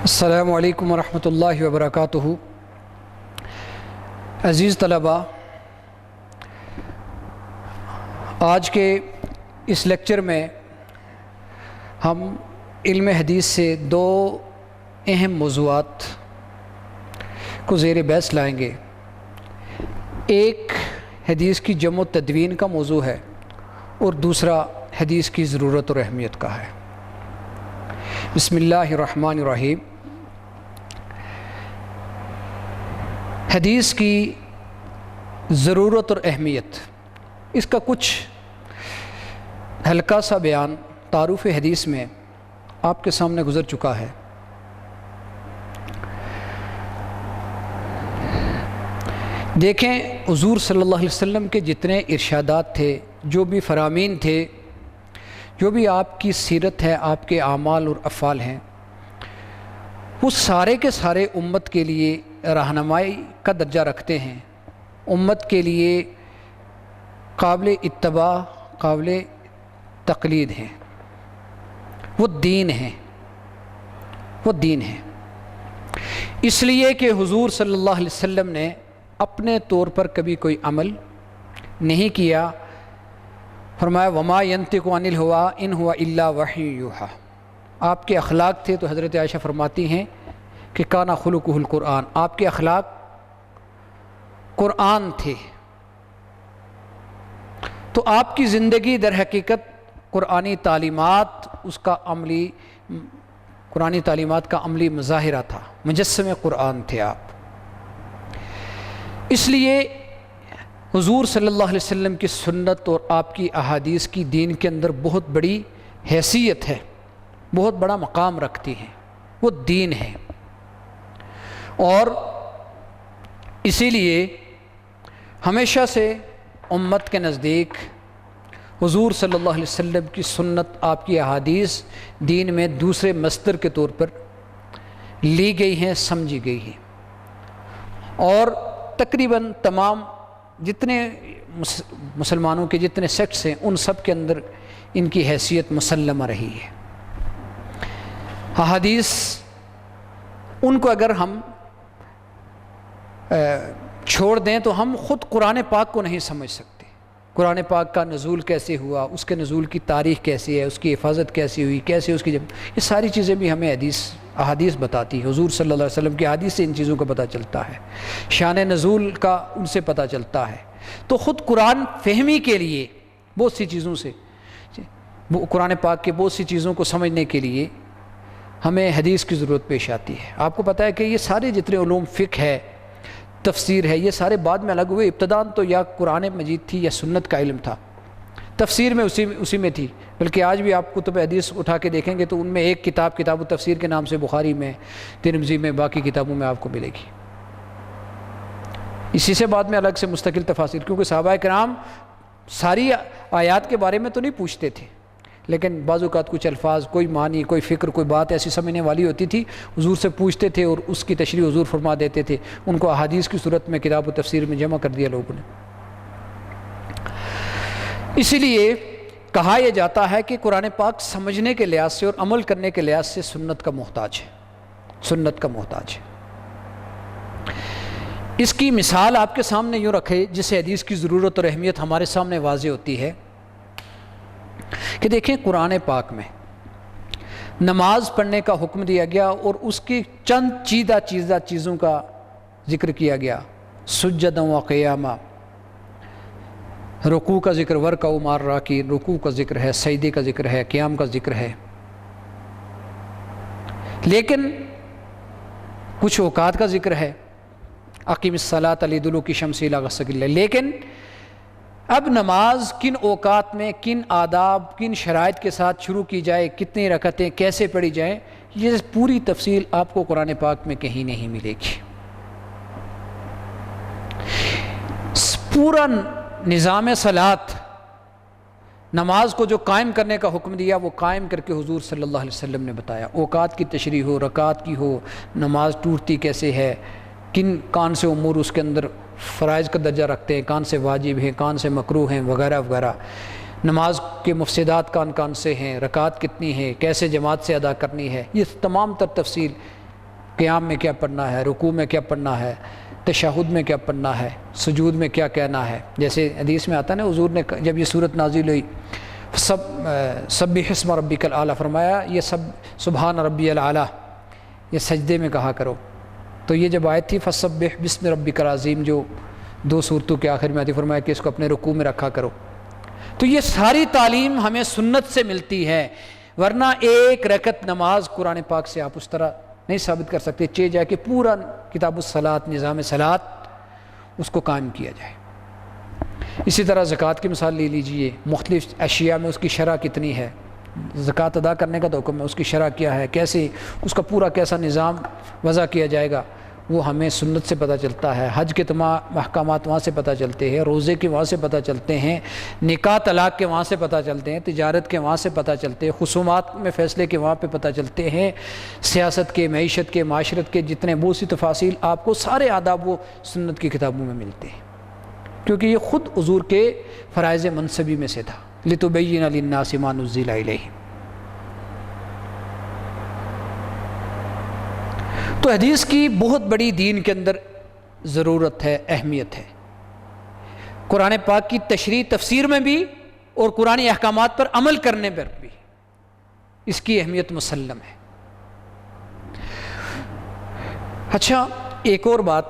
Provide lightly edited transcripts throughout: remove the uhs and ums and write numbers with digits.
السلام علیکم ورحمۃ اللہ وبرکاتہ۔ عزیز طلباء، آج کے اس لیکچر میں ہم علم حدیث سے دو اہم موضوعات کو زیر بحث لائیں گے۔ ایک حدیث کی جمع و تدوین کا موضوع ہے اور دوسرا حدیث کی ضرورت اور اہمیت کا ہے۔ بسم اللہ الرحمن الرحیم۔ حدیث کی ضرورت اور اہمیت، اس کا کچھ ہلکا سا بیان تعارف حدیث میں آپ کے سامنے گزر چکا ہے۔ دیکھیں، حضور صلی اللہ علیہ وسلم کے جتنے ارشادات تھے، جو بھی فرامین تھے، جو بھی آپ کی سیرت ہے، آپ کے اعمال اور افعال ہیں، وہ سارے کے سارے امت کے لیے رہنمائی کا درجہ رکھتے ہیں، امت کے لیے قابل اتباع، قابل تقلید ہیں، وہ دین ہیں، وہ دین ہیں۔ اس لیے کہ حضور صلی اللہ علیہ وسلم نے اپنے طور پر کبھی کوئی عمل نہیں کیا۔ فرمایا وما ينطق عن الهوى ان هو الا وحی یوحی۔ آپ کے اخلاق تھے تو حضرت عائشہ فرماتی ہیں کہ کانا خلقہ القرآن، آپ کے اخلاق قرآن تھے۔ تو آپ کی زندگی در حقیقت قرآنی تعلیمات، اس کا عملی، قرآنی تعلیمات کا عملی مظاہرہ تھا، مجسم قرآن تھے آپ۔ اس لیے حضور صلی اللہ علیہ وسلم کی سنت اور آپ کی احادیث کی دین کے اندر بہت بڑی حیثیت ہے، بہت بڑا مقام رکھتی ہیں، وہ دین ہے۔ اور اسی لیے ہمیشہ سے امت کے نزدیک حضور صلی اللہ علیہ وسلم کی سنت، آپ کی احادیث دین میں دوسرے مصدر کے طور پر لی گئی ہیں، سمجھی گئی ہیں، اور تقریباً تمام جتنے مسلمانوں کے جتنے سیکٹس ہیں ان سب کے اندر ان کی حیثیت مسلمہ رہی ہے۔ احادیث ان کو اگر ہم چھوڑ دیں تو ہم خود قرآن پاک کو نہیں سمجھ سکتے۔ قرآن پاک کا نزول کیسے ہوا، اس کے نزول کی تاریخ کیسی ہے، اس کی حفاظت کیسی ہوئی، کیسے اس کی یہ ساری چیزیں بھی ہمیں احادیث بتاتی ہے۔ حضور صلی اللہ علیہ وسلم کی احادیث سے ان چیزوں کا پتہ چلتا ہے، شان نزول کا ان سے پتہ چلتا ہے۔ تو خود قرآن فہمی کے لیے بہت سی چیزوں سے، قرآن پاک کے بہت سی چیزوں کو سمجھنے کے لیے ہمیں حدیث کی ضرورت پیش آتی ہے۔ آپ کو پتہ ہے کہ یہ سارے جتنے علوم، فقہ ہے، تفسیر ہے، یہ سارے بعد میں الگ ہوئے۔ ابتداً تو یا قرآن مجید تھی یا سنت کا علم تھا، تفسیر میں اسی میں تھی۔ بلکہ آج بھی آپ کتب حدیث اٹھا کے دیکھیں گے تو ان میں ایک کتاب التفسیر کے نام سے بخاری میں، ترمذی میں، باقی کتابوں میں آپ کو ملے گی۔ اسی سے بعد میں الگ سے مستقل تفاسیر، کیونکہ صحابہ کرام ساری آیات کے بارے میں تو نہیں پوچھتے تھے، لیکن بعض اوقات کچھ الفاظ، کوئی معنی، کوئی فکر، کوئی بات ایسی سمجھنے والی ہوتی تھی، حضور سے پوچھتے تھے اور اس کی تشریح حضور فرما دیتے تھے۔ ان کو احادیث کی صورت میں کتاب و تفسیر میں جمع کر دیا لوگوں نے۔ اسی لیے کہا یہ جاتا ہے کہ قرآن پاک سمجھنے کے لحاظ سے اور عمل کرنے کے لحاظ سے سنت کا محتاج ہے، سنت کا محتاج ہے۔ اس کی مثال آپ کے سامنے یوں رکھے جس سے حدیث کی ضرورت اور اہمیت ہمارے سامنے واضح ہوتی ہے کہ دیکھیں، قرآن پاک میں نماز پڑھنے کا حکم دیا گیا اور اس کی چند چیزہ چیزوں کا ذکر کیا گیا۔ سجدا و قیاما، رکوع کا ذکر، ورکعوا مع الراکعین، رکوع کا ذکر ہے، سجدے کا ذکر ہے، قیام کا ذکر ہے۔ لیکن کچھ اوقات کا ذکر ہے، اقیم الصلاۃ لدلوک الشمس الی غسق اللیل۔ لیکن اب نماز کن اوقات میں، کن آداب، کن شرائط کے ساتھ شروع کی جائے، کتنی رکعتیں، کیسے پڑھی جائیں، یہ پوری تفصیل آپ کو قرآن پاک میں کہیں نہیں ملے گی۔ پورا نظام صلاۃ، نماز کو جو قائم کرنے کا حکم دیا وہ قائم کر کے حضور صلی اللہ علیہ وسلم نے بتایا۔ اوقات کی تشریح ہو، رکعات کی ہو، نماز ٹوٹتی کیسے ہے، کون سے امور اس کے اندر فرائض کا درجہ رکھتے ہیں، کون سے واجب ہیں، کون سے مکروہ ہیں، وغیرہ وغیرہ۔ نماز کے مفسدات کون کون سے ہیں، رکعات کتنی ہیں، کیسے جماعت سے ادا کرنی ہے، یہ تمام تر تفصیل قیام میں کیا پڑھنا ہے، رکوع میں کیا پڑھنا ہے، تشہد میں کیا پڑھنا ہے، سجود میں کیا کہنا ہے. جیسے حدیث میں آتا ہے نا، حضور نے جب یہ صورت نازل ہوئی سبح اسم ربک الاعلی فرمایا، یہ سبحان ربی الاعلی یہ سجدے میں کہا کرو. تو یہ جب آیت تھی فسبح بسم ربک العظیم جو 2 صورتوں کے آخر میں آتی، فرمایا کہ اس کو اپنے رکوع میں رکھا کرو. تو یہ ساری تعلیم ہمیں سنت سے ملتی ہے، ورنہ ایک رکعت نماز قرآن پاک سے آپ اس طرح نہیں ثابت کر سکتے چہ جا کے پورا کتاب الصلاۃ، نظام صلاۃ اس کو قائم کیا جائے. اسی طرح زکوٰۃ کی مثال لے لیجئے، مختلف اشیاء میں اس کی شرح کتنی ہے، زکوٰۃ ادا کرنے کا تو حکم ہے، اس کی شرح کیا ہے، کیسے اس کا پورا کیسا نظام وضع کیا جائے گا، وہ ہمیں سنت سے پتہ چلتا ہے. حج کے تمام احکامات وہاں سے پتہ چلتے ہیں، روزے کے وہاں سے پتہ چلتے ہیں، نکاح طلاق کے وہاں سے پتہ چلتے ہیں، تجارت کے وہاں سے پتہ چلتے ہیں، خصومات میں فیصلے کے وہاں پہ پتہ چلتے ہیں، سیاست کے، معیشت کے، معاشرت کے جتنے بہت سی تفاصیل آپ کو سارے آداب وہ سنت کی کتابوں میں ملتے ہیں، کیونکہ یہ خود حضور کے فرائض منصبی میں سے تھا. لِتُبَيِّنَ لِلنَّاسِ مَا نُزِّلَ إِلَيْهِمْ. تو حدیث کی بہت بڑی دین کے اندر ضرورت ہے، اہمیت ہے. قرآن پاک کی تشریح تفسیر میں بھی اور قرآن احکامات پر عمل کرنے پر بھی اس کی اہمیت مسلم ہے. اچھا، ایک اور بات،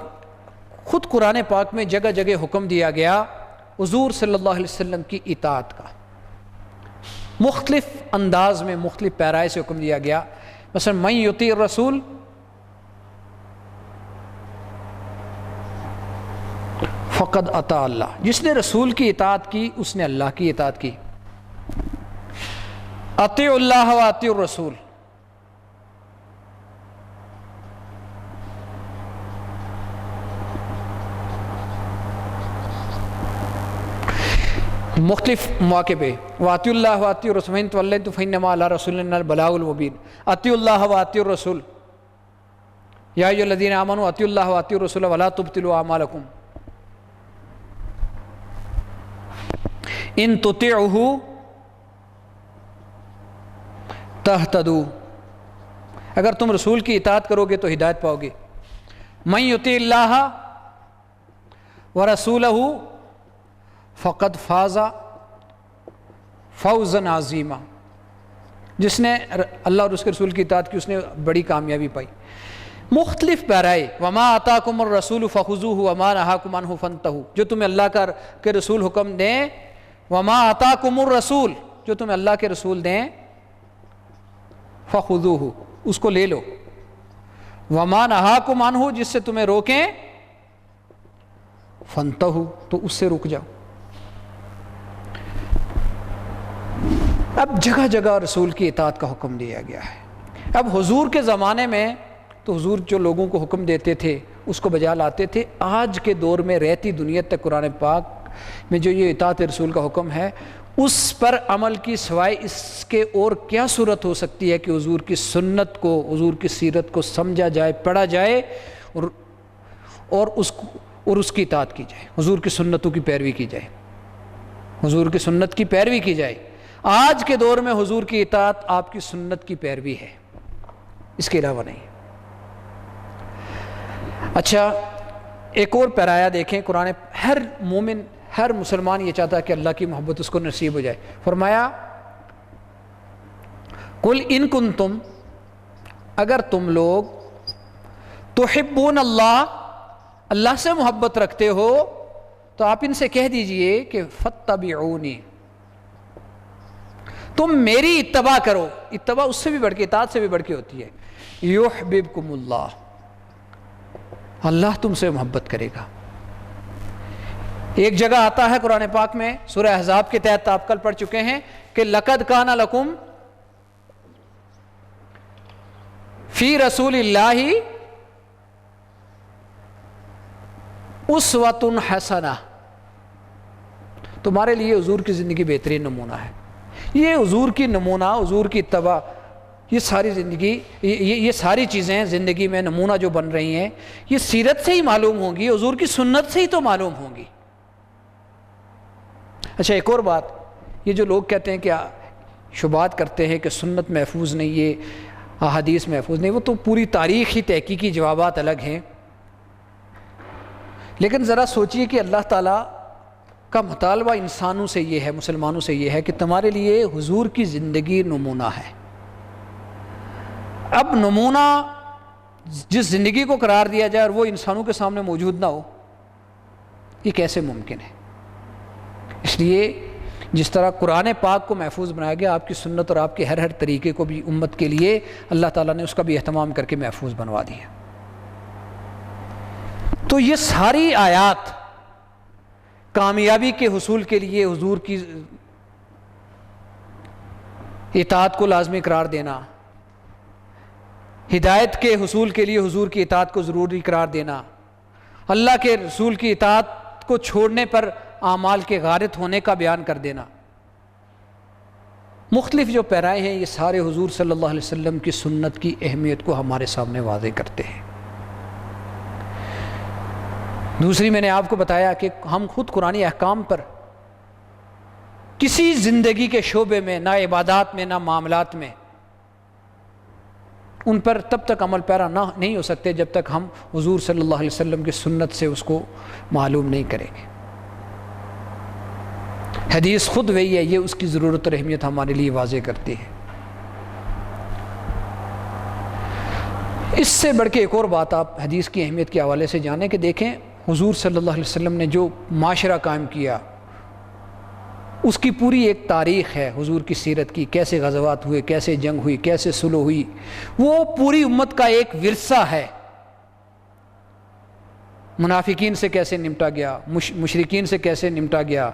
خود قرآن پاک میں جگہ جگہ حکم دیا گیا حضور صلی اللہ علیہ وسلم کی اطاعت کا، مختلف انداز میں مختلف پیرائے سے حکم دیا گیا. مثلا من یطیع الرسول فقد اطاع اللہ، جس نے رسول کی اطاعت کی اس نے اللہ کی اطاعت کی. اطیعوا اللہ و اطیعوا الرسول، مختلف مواقع پہ وَأَطِيعُوا اللَّهَ وَأَطِيعُوا الرَّسُولَ فَإِن تَوَلَّيْتُمْ فَإِنَّمَا عَلَىٰ رَسُولِنَا الْبَلَاغُ الْمُبِينُ. اطیعوا اللہ وَأَطِيعُوا الرَّسُولَ یا ایھا الذین آمنوا اطیعوا اللہ وَأَطِيعُوا الرَّسُولَ وَلَا تُبْطِلُوا اعمالکم ان تطیعوہ تہتدوا، اگر تم رسول کی اطاعت کرو گے تو ہدایت پاؤ گے. من یطیع اللہ ورسولہ فقد فاز فوزا عظیما، جس نے اللہ اور اس کے رسول کی اطاعت کی اس نے بڑی کامیابی پائی. مختلف پیرائے وما آتاکم الرسول فخذوہ وما نہاکم عنہ فانتہوا، جو تمہیں اللہ کے رسول حکم دیں، وما آتاکم الرسول، جو تمہیں اللہ کے رسول دیں، فخذوہ اس کو لے لو، وما نہاکم عنہ جس سے تمہیں روکیں، فانتہوا تو اس سے رک جاؤ. اب جگہ جگہ رسول کی اطاعت کا حکم دیا گیا ہے. اب حضور کے زمانے میں تو حضور جو لوگوں کو حکم دیتے تھے اس کو بجا لاتے تھے. آج کے دور میں رہتی دنیا تک قرآن پاک میں جو یہ اطاعت رسول کا حکم ہے اس پر عمل کی سوائے اس کے اور کیا صورت ہو سکتی ہے کہ حضور کی سنت کو، حضور کی سیرت کو سمجھا جائے، پڑھا جائے اور اس کی اطاعت کی جائے، حضور کی سنتوں کی پیروی کی جائے، حضور کی سنت کی پیروی کی جائے. آج کے دور میں حضور کی اطاعت آپ کی سنت کی پیروی ہے، اس کے علاوہ نہیں. اچھا، ایک اور پیرایا دیکھیں. قرآن ہر مومن، ہر مسلمان یہ چاہتا ہے کہ اللہ کی محبت اس کو نصیب ہو جائے. فرمایا قل ان کنتم، اگر تم لوگ تحبون اللہ سے محبت رکھتے ہو تو آپ ان سے کہہ دیجئے کہ فاتبعونی، تم میری اتباع کرو. اتباع اس سے بھی بڑھ کے، اطاعت سے بھی بڑھ کے ہوتی ہے. یحببکم اللہ، اللہ تم سے محبت کرے گا. ایک جگہ آتا ہے قرآن پاک میں سورہ احزاب کے تحت آپ کل پڑھ چکے ہیں کہ لقد کان لکم فی رسول اللہ اسوۃ حسنہ، تمہارے لیے حضور کی زندگی بہترین نمونہ ہے. یہ حضور کی نمونہ، حضور کی اتباع، یہ ساری زندگی، یہ ساری چیزیں زندگی میں نمونہ جو بن رہی ہیں یہ سیرت سے ہی معلوم ہوں گی، حضور کی سنت سے ہی تو معلوم ہوں گی. اچھا، ایک اور بات، یہ جو لوگ کہتے ہیں کہ شبہات کرتے ہیں کہ سنت محفوظ نہیں ہے، احادیث محفوظ نہیں، وہ تو پوری تاریخی تحقیقی جوابات الگ ہیں۔ لیکن ذرا سوچئے کہ اللہ تعالیٰ کا مطالبہ انسانوں سے یہ ہے، مسلمانوں سے یہ ہے کہ تمہارے لیے حضور کی زندگی نمونہ ہے۔ اب نمونہ جس زندگی کو قرار دیا جائے اور وہ انسانوں کے سامنے موجود نہ ہو، یہ کیسے ممکن ہے؟ اس لیے جس طرح قرآن پاک کو محفوظ بنایا گیا، آپ کی سنت اور آپ کے ہر طریقے کو بھی امت کے لیے اللہ تعالیٰ نے اس کا بھی اہتمام کر کے محفوظ بنوا دیا۔ تو یہ ساری آیات کامیابی کے حصول کے لیے حضور کی اطاعت کو لازمی قرار دینا، ہدایت کے حصول کے لیے حضور کی اطاعت کو ضروری قرار دینا، اللہ کے رسول کی اطاعت کو چھوڑنے پر اعمال کے غارت ہونے کا بیان کر دینا، مختلف جو پیرائے ہیں، یہ سارے حضور صلی اللہ علیہ وسلم کی سنت کی اہمیت کو ہمارے سامنے واضح کرتے ہیں۔ دوسری میں نے آپ کو بتایا کہ ہم خود قرآنی احکام پر کسی زندگی کے شعبے میں، نہ عبادات میں نہ معاملات میں، ان پر تب تک عمل پیرا نہیں ہو سکتے جب تک ہم حضور صلی اللہ علیہ وسلم کی سنت سے اس کو معلوم نہیں کریں گے۔ حدیث خود وہی ہے، یہ اس کی ضرورت اور اہمیت ہمارے لیے واضح کرتی ہے۔ اس سے بڑھ کے ایک اور بات آپ حدیث کی اہمیت کے حوالے سے جانیں کہ دیکھیں حضور صلی اللہ علیہ وسلم نے جو معاشرہ قائم کیا، اس کی پوری ایک تاریخ ہے حضور کی سیرت کی، کیسے غزوات ہوئے، کیسے جنگ ہوئی، کیسے صلح ہوئی، وہ پوری امت کا ایک ورثہ ہے۔ منافقین سے کیسے نمٹا گیا، مشرکین سے کیسے نمٹا گیا،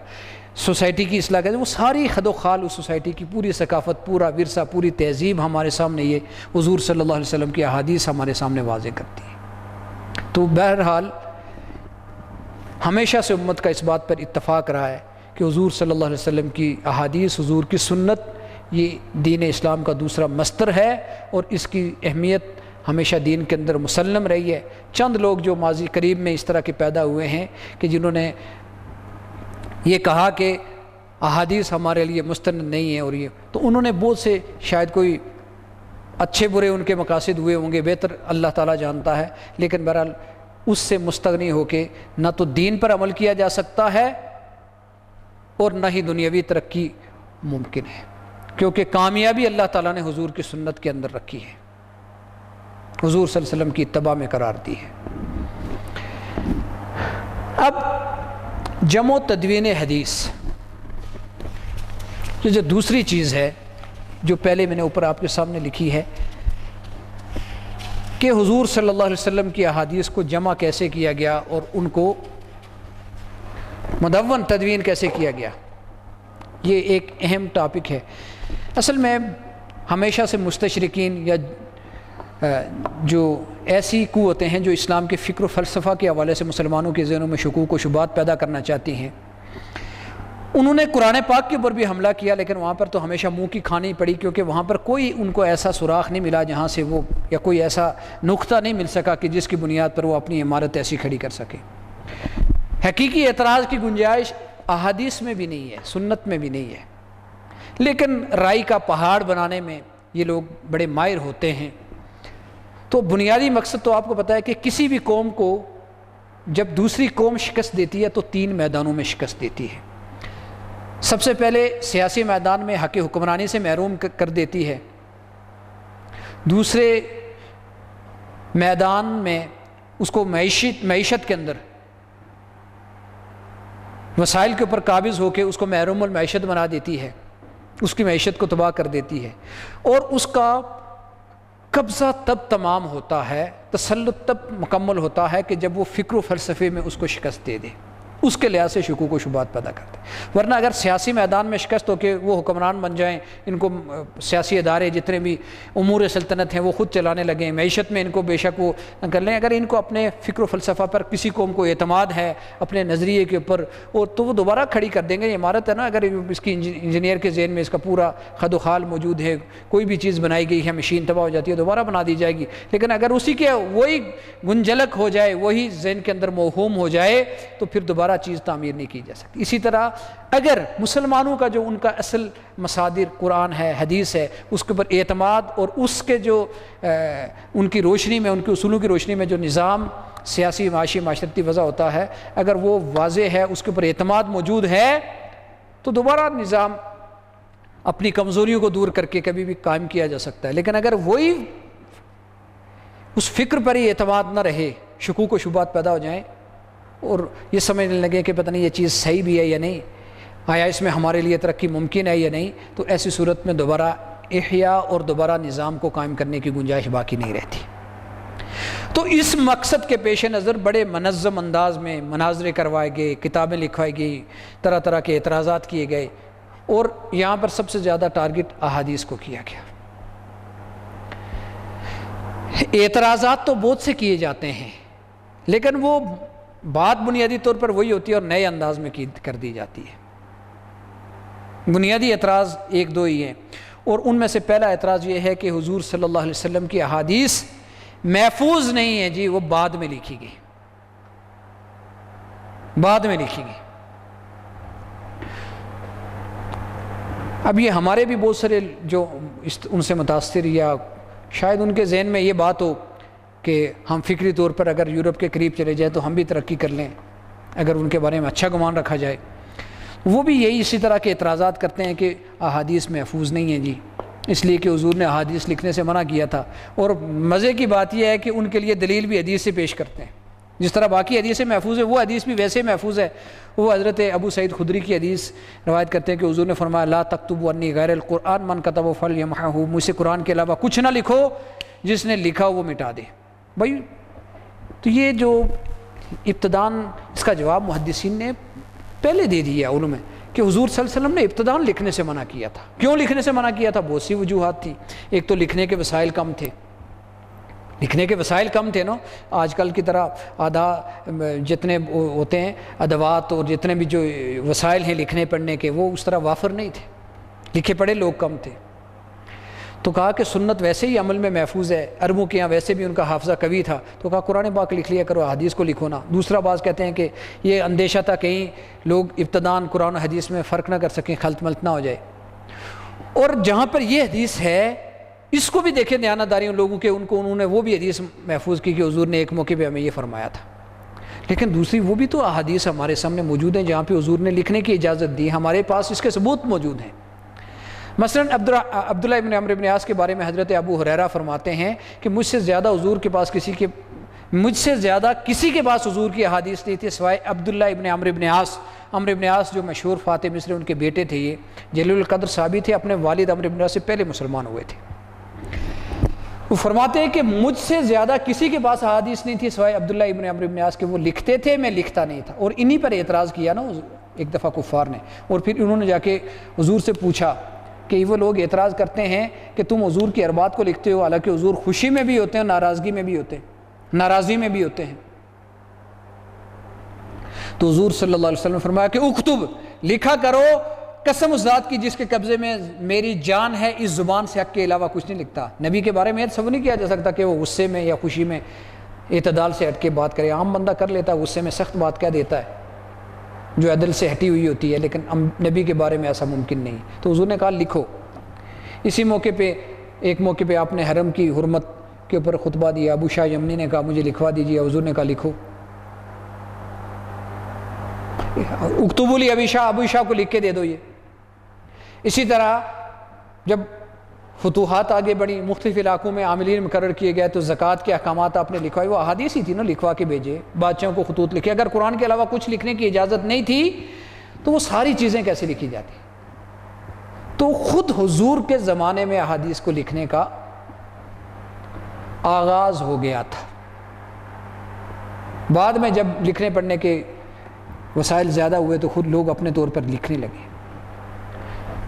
سوسائٹی کی اصلاح کیسے، وہ ساری خد و خال اس سوسائٹی کی پوری ثقافت، پورا ورثہ، پوری تہذیب ہمارے سامنے یہ حضور صلی اللہ علیہ وسلم کی احادیث ہمارے سامنے واضح کرتی ہے۔ تو بہرحال ہمیشہ سے امت کا اس بات پر اتفاق رہا ہے کہ حضور صلی اللہ علیہ وسلم کی احادیث، حضور کی سنت، یہ دین اسلام کا دوسرا مستر ہے اور اس کی اہمیت ہمیشہ دین کے اندر مسلم رہی ہے۔ چند لوگ جو ماضی قریب میں اس طرح کے پیدا ہوئے ہیں کہ جنہوں نے یہ کہا کہ احادیث ہمارے لیے مستند نہیں ہے، اور یہ تو انہوں نے بہت سے شاید کوئی اچھے برے ان کے مقاصد ہوئے ہوں گے، بہتر اللہ تعالیٰ جانتا ہے، لیکن بہرحال اس سے مستغنی ہو کے نہ تو دین پر عمل کیا جا سکتا ہے اور نہ ہی دنیاوی ترقی ممکن ہے، کیونکہ کامیابی اللہ تعالیٰ نے حضور کی سنت کے اندر رکھی ہے، حضور صلی اللہ علیہ وسلم کی اتباع میں قرار دی ہے۔ اب جمع و تدوین حدیث، یہ جو دوسری چیز ہے جو پہلے میں نے اوپر آپ کے سامنے لکھی ہے کہ حضور صلی اللہ علیہ وسلم کی احادیث کو جمع کیسے کیا گیا اور ان کو مدون تدوین کیسے کیا گیا، یہ ایک اہم ٹاپک ہے۔ اصل میں ہمیشہ سے مستشرقین یا جو ایسی قوتیں ہیں جو اسلام کے فکر و فلسفہ کے حوالے سے مسلمانوں کے ذہنوں میں شکوک و شبہات پیدا کرنا چاہتی ہیں، انہوں نے قرآن پاک کے اوپر بھی حملہ کیا، لیکن وہاں پر تو ہمیشہ منہ کی کھانی پڑی، کیونکہ وہاں پر کوئی ان کو ایسا سوراخ نہیں ملا جہاں سے وہ، یا کوئی ایسا نقطہ نہیں مل سکا کہ جس کی بنیاد پر وہ اپنی عمارت ایسی کھڑی کر سکے۔ حقیقی اعتراض کی گنجائش احادیث میں بھی نہیں ہے، سنت میں بھی نہیں ہے، لیکن رائی کا پہاڑ بنانے میں یہ لوگ بڑے ماہر ہوتے ہیں۔ تو بنیادی مقصد تو آپ کو پتہ ہے کہ کسی بھی قوم کو جب دوسری قوم شکست دیتی ہے تو 3 میدانوں میں شکست دیتی ہے۔ سب سے پہلے سیاسی میدان میں حق حکمرانی سے محروم کر دیتی ہے، دوسرے میدان میں اس کو معیشت کے اندر وسائل کے اوپر قابض ہو کے اس کو محروم المعیشت بنا دیتی ہے، اس کی معیشت کو تباہ کر دیتی ہے، اور اس کا قبضہ تب تمام ہوتا ہے، تسلط تب مکمل ہوتا ہے کہ جب وہ فکر و فلسفے میں اس کو شکست دے دے، اس کے لحاظ سے شکوک و شبہات پیدا کرتے ہیں۔ ورنہ اگر سیاسی میدان میں شکست ہو کے وہ حکمران بن جائیں، ان کو سیاسی ادارے جتنے بھی امور سلطنت ہیں وہ خود چلانے لگیں، معیشت میں ان کو بے شک وہ کر لیں، اگر ان کو اپنے فکر و فلسفہ پر کسی قوم کو اعتماد ہے اپنے نظریے کے اوپر، اور تو وہ دوبارہ کھڑی کر دیں گے۔ یہ عمارت ہے نا، اگر اس کی انجینئر کے ذہن میں اس کا پورا خد و خال موجود ہے، کوئی بھی چیز بنائی گئی ہے، مشین تباہ ہو جاتی ہے، دوبارہ بنا دی جائے گی، لیکن اگر اسی کے وہی گنجلک ہو جائے، وہی ذہن کے اندر موہوم ہو جائے، تو پھر دوبارہ دوبارہ چیز تعمیر نہیں کی جا سکتی۔ اسی طرح اگر مسلمانوں کا جو ان کا اصل مصادر قرآن ہے، حدیث ہے، اس کے اوپر اعتماد اور اس کے جو ان کی روشنی میں، ان کے اصولوں کی روشنی میں جو نظام سیاسی، معاشی، معاشرتی وضع ہوتا ہے، اگر وہ واضح ہے، اس کے اوپر اعتماد موجود ہے، تو دوبارہ نظام اپنی کمزوریوں کو دور کر کے کبھی بھی قائم کیا جا سکتا ہے۔ لیکن اگر وہی اس فکر پر ہی اعتماد نہ رہے، شکوک و شبہات پیدا ہو جائیں اور یہ سمجھنے لگے کہ پتہ نہیں یہ چیز صحیح بھی ہے یا نہیں، آیا اس میں ہمارے لیے ترقی ممکن ہے یا نہیں، تو ایسی صورت میں دوبارہ احیاء اور دوبارہ نظام کو قائم کرنے کی گنجائش باقی نہیں رہتی۔ تو اس مقصد کے پیش نظر بڑے منظم انداز میں مناظرے کروائے گئے، کتابیں لکھوائی گئی، طرح طرح کے اعتراضات کیے گئے، اور یہاں پر سب سے زیادہ ٹارگٹ احادیث کو کیا گیا۔ اعتراضات تو بہت سے کیے جاتے ہیں، لیکن وہ بات بنیادی طور پر وہی ہوتی ہے اور نئے انداز میں کر دی جاتی ہے۔ بنیادی اعتراض ایک دو ہی ہیں، اور ان میں سے پہلا اعتراض یہ ہے کہ حضور صلی اللہ علیہ وسلم کی احادیث محفوظ نہیں ہے جی، وہ بعد میں لکھی گئی، بعد میں لکھی گئی۔ اب یہ ہمارے بھی بہت سارے جو ان سے متاثر یا شاید ان کے ذہن میں یہ بات ہو کہ ہم فکری طور پر اگر یورپ کے قریب چلے جائیں تو ہم بھی ترقی کر لیں، اگر ان کے بارے میں اچھا گمان رکھا جائے، وہ بھی یہی اسی طرح کے اعتراضات کرتے ہیں کہ احادیث محفوظ نہیں ہیں جی، اس لیے کہ حضور نے احادیث لکھنے سے منع کیا تھا۔ اور مزے کی بات یہ ہے کہ ان کے لیے دلیل بھی حدیث سے پیش کرتے ہیں، جس طرح باقی حدیثیں محفوظ ہے وہ حدیث بھی ویسے محفوظ ہے۔ وہ حضرت ابو سعید خدری کی حدیث روایت کرتے ہیں کہ حضور نے فرمایا لا تکتبوا عنی غیر القرآن من کتبہ فلیمحہ، مجھ سے قرآن کے علاوہ کچھ نہ لکھو، جس نے لکھا وہ مٹا دے۔ بھائی تو یہ جو ابتداً اس کا جواب محدثین نے پہلے دے دیا علوم میں کہ حضور صلی اللہ علیہ وسلم نے ابتداً لکھنے سے منع کیا تھا۔ کیوں لکھنے سے منع کیا تھا؟ بہت سی وجوہات تھیں۔ ایک تو لکھنے کے وسائل کم تھے، لکھنے کے وسائل کم تھے نا، آج کل کی طرح آدھا جتنے ہوتے ہیں ادوات اور جتنے بھی جو وسائل ہیں لکھنے پڑھنے کے، وہ اس طرح وافر نہیں تھے، لکھے پڑھے لوگ کم تھے۔ تو کہا کہ سنت ویسے ہی عمل میں محفوظ ہے، عربوں کے یہاں ویسے بھی ان کا حافظہ قوی تھا، تو کہا قرآن پاک لکھ لیا کرو، حدیث کو لکھو نا۔ دوسرا بعض کہتے ہیں کہ یہ اندیشہ تھا کہیں لوگ ابتداً قرآن و حدیث میں فرق نہ کر سکیں، خلط ملط نہ ہو جائے۔ اور جہاں پر یہ حدیث ہے اس کو بھی دیکھیں دیانتداری ان لوگوں کے، انہوں نے وہ بھی حدیث محفوظ کی کہ حضور نے ایک موقع پہ ہمیں یہ فرمایا تھا۔ لیکن دوسری وہ بھی تو احادیث ہمارے سامنے موجود ہیں جہاں پہ حضور نے لکھنے کی اجازت دی، ہمارے پاس اس کے ثبوت موجود ہیں۔ مثلا عبداللہ ابن عمرو ابن عاص کے بارے میں حضرت ابو ہریرہ فرماتے ہیں کہ مجھ سے زیادہ کسی کے پاس حضور کی احادیث نہیں تھی سوائے عبداللہ ابن عمرو ابن عاص۔ عمرو ابن عاص جو مشہور فاتح مصر ان کے بیٹے تھے، یہ جلیل القدر صحابی تھے، اپنے والد عمرو ابن عاص سے پہلے مسلمان ہوئے تھے۔ وہ فرماتے ہیں کہ مجھ سے زیادہ کسی کے پاس احادیث نہیں تھی سوائے عبداللہ ابن عمرو ابن عاص کے، وہ لکھتے تھے میں لکھتا نہیں تھا۔ اور انہی پر اعتراض کیا نا ایک دفعہ کفار نے، اور پھر انہوں نے جا کے حضور سے پوچھا کہ وہ لوگ اعتراض کرتے ہیں کہ تم حضور کی اربات کو لکھتے ہو، حالانکہ حضور خوشی میں بھی ہوتے ہیں، ناراضگی میں بھی ہوتے ہیں، ناراضی میں بھی ہوتے ہیں۔ تو حضور صلی اللہ علیہ وسلم نے فرمایا کہ اکتب، لکھا کرو، قسم اس ذات کی جس کے قبضے میں میری جان ہے، اس زبان سے حق کے علاوہ کچھ نہیں لکھتا۔ نبی کے بارے میں یہ تصور نہیں کیا جا سکتا کہ وہ غصے میں یا خوشی میں اعتدال سے ہٹ کے بات کرے۔ عام بندہ کر لیتا ہے، غصے میں سخت بات کہہ دیتا ہے جو عدل سے ہٹی ہوئی ہوتی ہے، لیکن نبی کے بارے میں ایسا ممکن نہیں۔ تو حضور نے کہا لکھو۔ اسی موقع پہ ایک موقع پہ آپ نے حرم کی حرمت کے اوپر خطبہ دیا، ابو شاہ یمنی نے کہا مجھے لکھوا دیجیے، حضور نے کہا لکھو۔ اکتبوا لی ابی شاہ کو لکھ کے دے دو یہ۔ اسی طرح جب فتوحات آگے بڑھی، مختلف علاقوں میں عاملین مقرر کیے گئے، تو زکوٰۃ کے احکامات آپ نے لکھوائے، وہ احادیث ہی تھی نا، لکھوا کے بھیجے، بادشاہوں کو خطوط لکھے۔ اگر قرآن کے علاوہ کچھ لکھنے کی اجازت نہیں تھی تو وہ ساری چیزیں کیسے لکھی جاتی؟ تو خود حضور کے زمانے میں احادیث کو لکھنے کا آغاز ہو گیا تھا۔ بعد میں جب لکھنے پڑھنے کے وسائل زیادہ ہوئے تو خود لوگ اپنے طور پر لکھنے لگے۔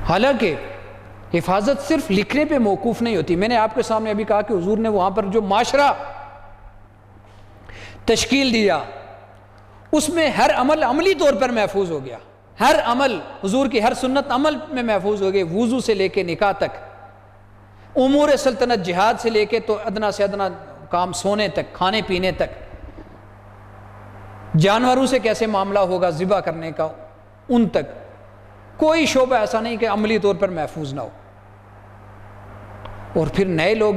حالانکہ حفاظت صرف لکھنے پہ موقوف نہیں ہوتی۔ میں نے آپ کے سامنے ابھی کہا کہ حضور نے وہاں پر جو معاشرہ تشکیل دیا، اس میں ہر عمل عملی طور پر محفوظ ہو گیا، ہر عمل حضور کی ہر سنت عمل میں محفوظ ہو گئی، وضو سے لے کے نکاح تک، امور سلطنت جہاد سے لے کے تو ادنا سے ادنا کام، سونے تک، کھانے پینے تک، جانوروں سے کیسے معاملہ ہوگا ذبح کرنے کا، ان تک کوئی شعبہ ایسا نہیں کہ عملی طور پر محفوظ نہ ہو۔ اور پھر نئے لوگ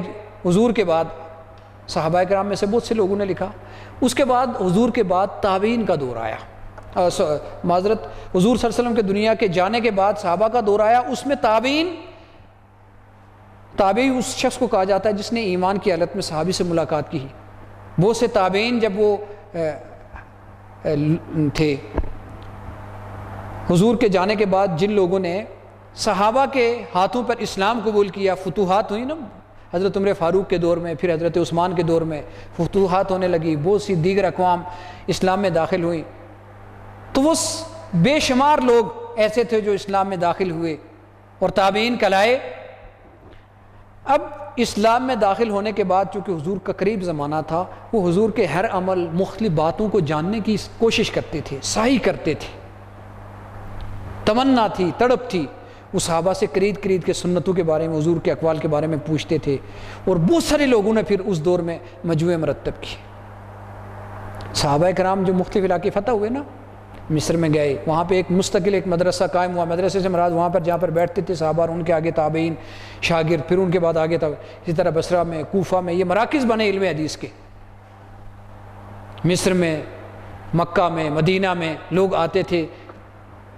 حضور کے بعد، صحابہ کرام میں سے بہت سے لوگوں نے لکھا، اس کے بعد حضور کے بعد تابعین کا دور آیا، معذرت حضور صلی اللہ علیہ وسلم کے دنیا کے جانے کے بعد صحابہ کا دور آیا، اس میں تابعی اس شخص کو کہا جاتا ہے جس نے ایمان کی حالت میں صحابی سے ملاقات کی۔ وہ سے تابعین جب وہ تھے حضور کے جانے کے بعد، جن لوگوں نے صحابہ کے ہاتھوں پر اسلام قبول کیا، فتوحات ہوئی نا حضرت عمر فاروق کے دور میں، پھر حضرت عثمان کے دور میں فتوحات ہونے لگی، بہت سی دیگر اقوام اسلام میں داخل ہوئیں، تو وہ بے شمار لوگ ایسے تھے جو اسلام میں داخل ہوئے اور تابعین کہلائے۔ اب اسلام میں داخل ہونے کے بعد چونکہ حضور کا قریب زمانہ تھا، وہ حضور کے ہر عمل، مختلف باتوں کو جاننے کی کوشش کرتے تھے، صحیح کرتے تھے، تمنا تھی، تڑپ تھی، وہ صحابہ سے قرید کے سنتوں کے بارے میں، حضور کے اقوال کے بارے میں پوچھتے تھے، اور بہت سارے لوگوں نے پھر اس دور میں مجموعے مرتب کیے۔ صحابہ کرام جو مختلف علاقے فتح ہوئے نا، مصر میں گئے، وہاں پہ ایک مستقل ایک مدرسہ قائم ہوا، مدرسے سے مراد وہاں پر جہاں پر بیٹھتے تھے صحابہ، اور ان کے آگے تابعین، شاگرد، پھر ان کے بعد آگے اسی طرح بصرہ میں، کوفہ میں، یہ مراکز بنے علم حدیث کے۔ مصر میں، مکہ میں، مدینہ میں لوگ آتے تھے۔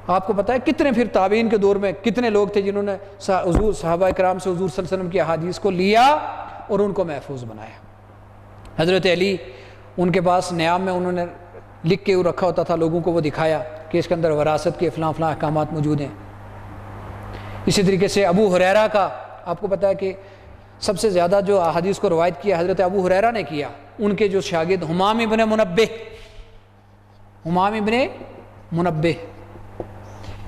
آپ کو پتہ ہے کتنے پھر تابعین کے دور میں کتنے لوگ تھے جنہوں نے حضور صحابہ کرام سے حضور صلی اللہ علیہ وسلم کی احادیث کو لیا اور ان کو محفوظ بنایا۔ حضرت علی، ان کے پاس نیام میں انہوں نے لکھ کے رکھا ہوتا تھا، لوگوں کو وہ دکھایا کہ اس کے اندر وراثت کے فلاں فلاں احکامات موجود ہیں۔ اسی طریقے سے ابو ہریرہ کا، آپ کو پتہ ہے کہ سب سے زیادہ جو احادیث کو روایت کیا حضرت ابو ہریرہ نے کیا، ان کے جو شاگرد حمام ابن منبہ،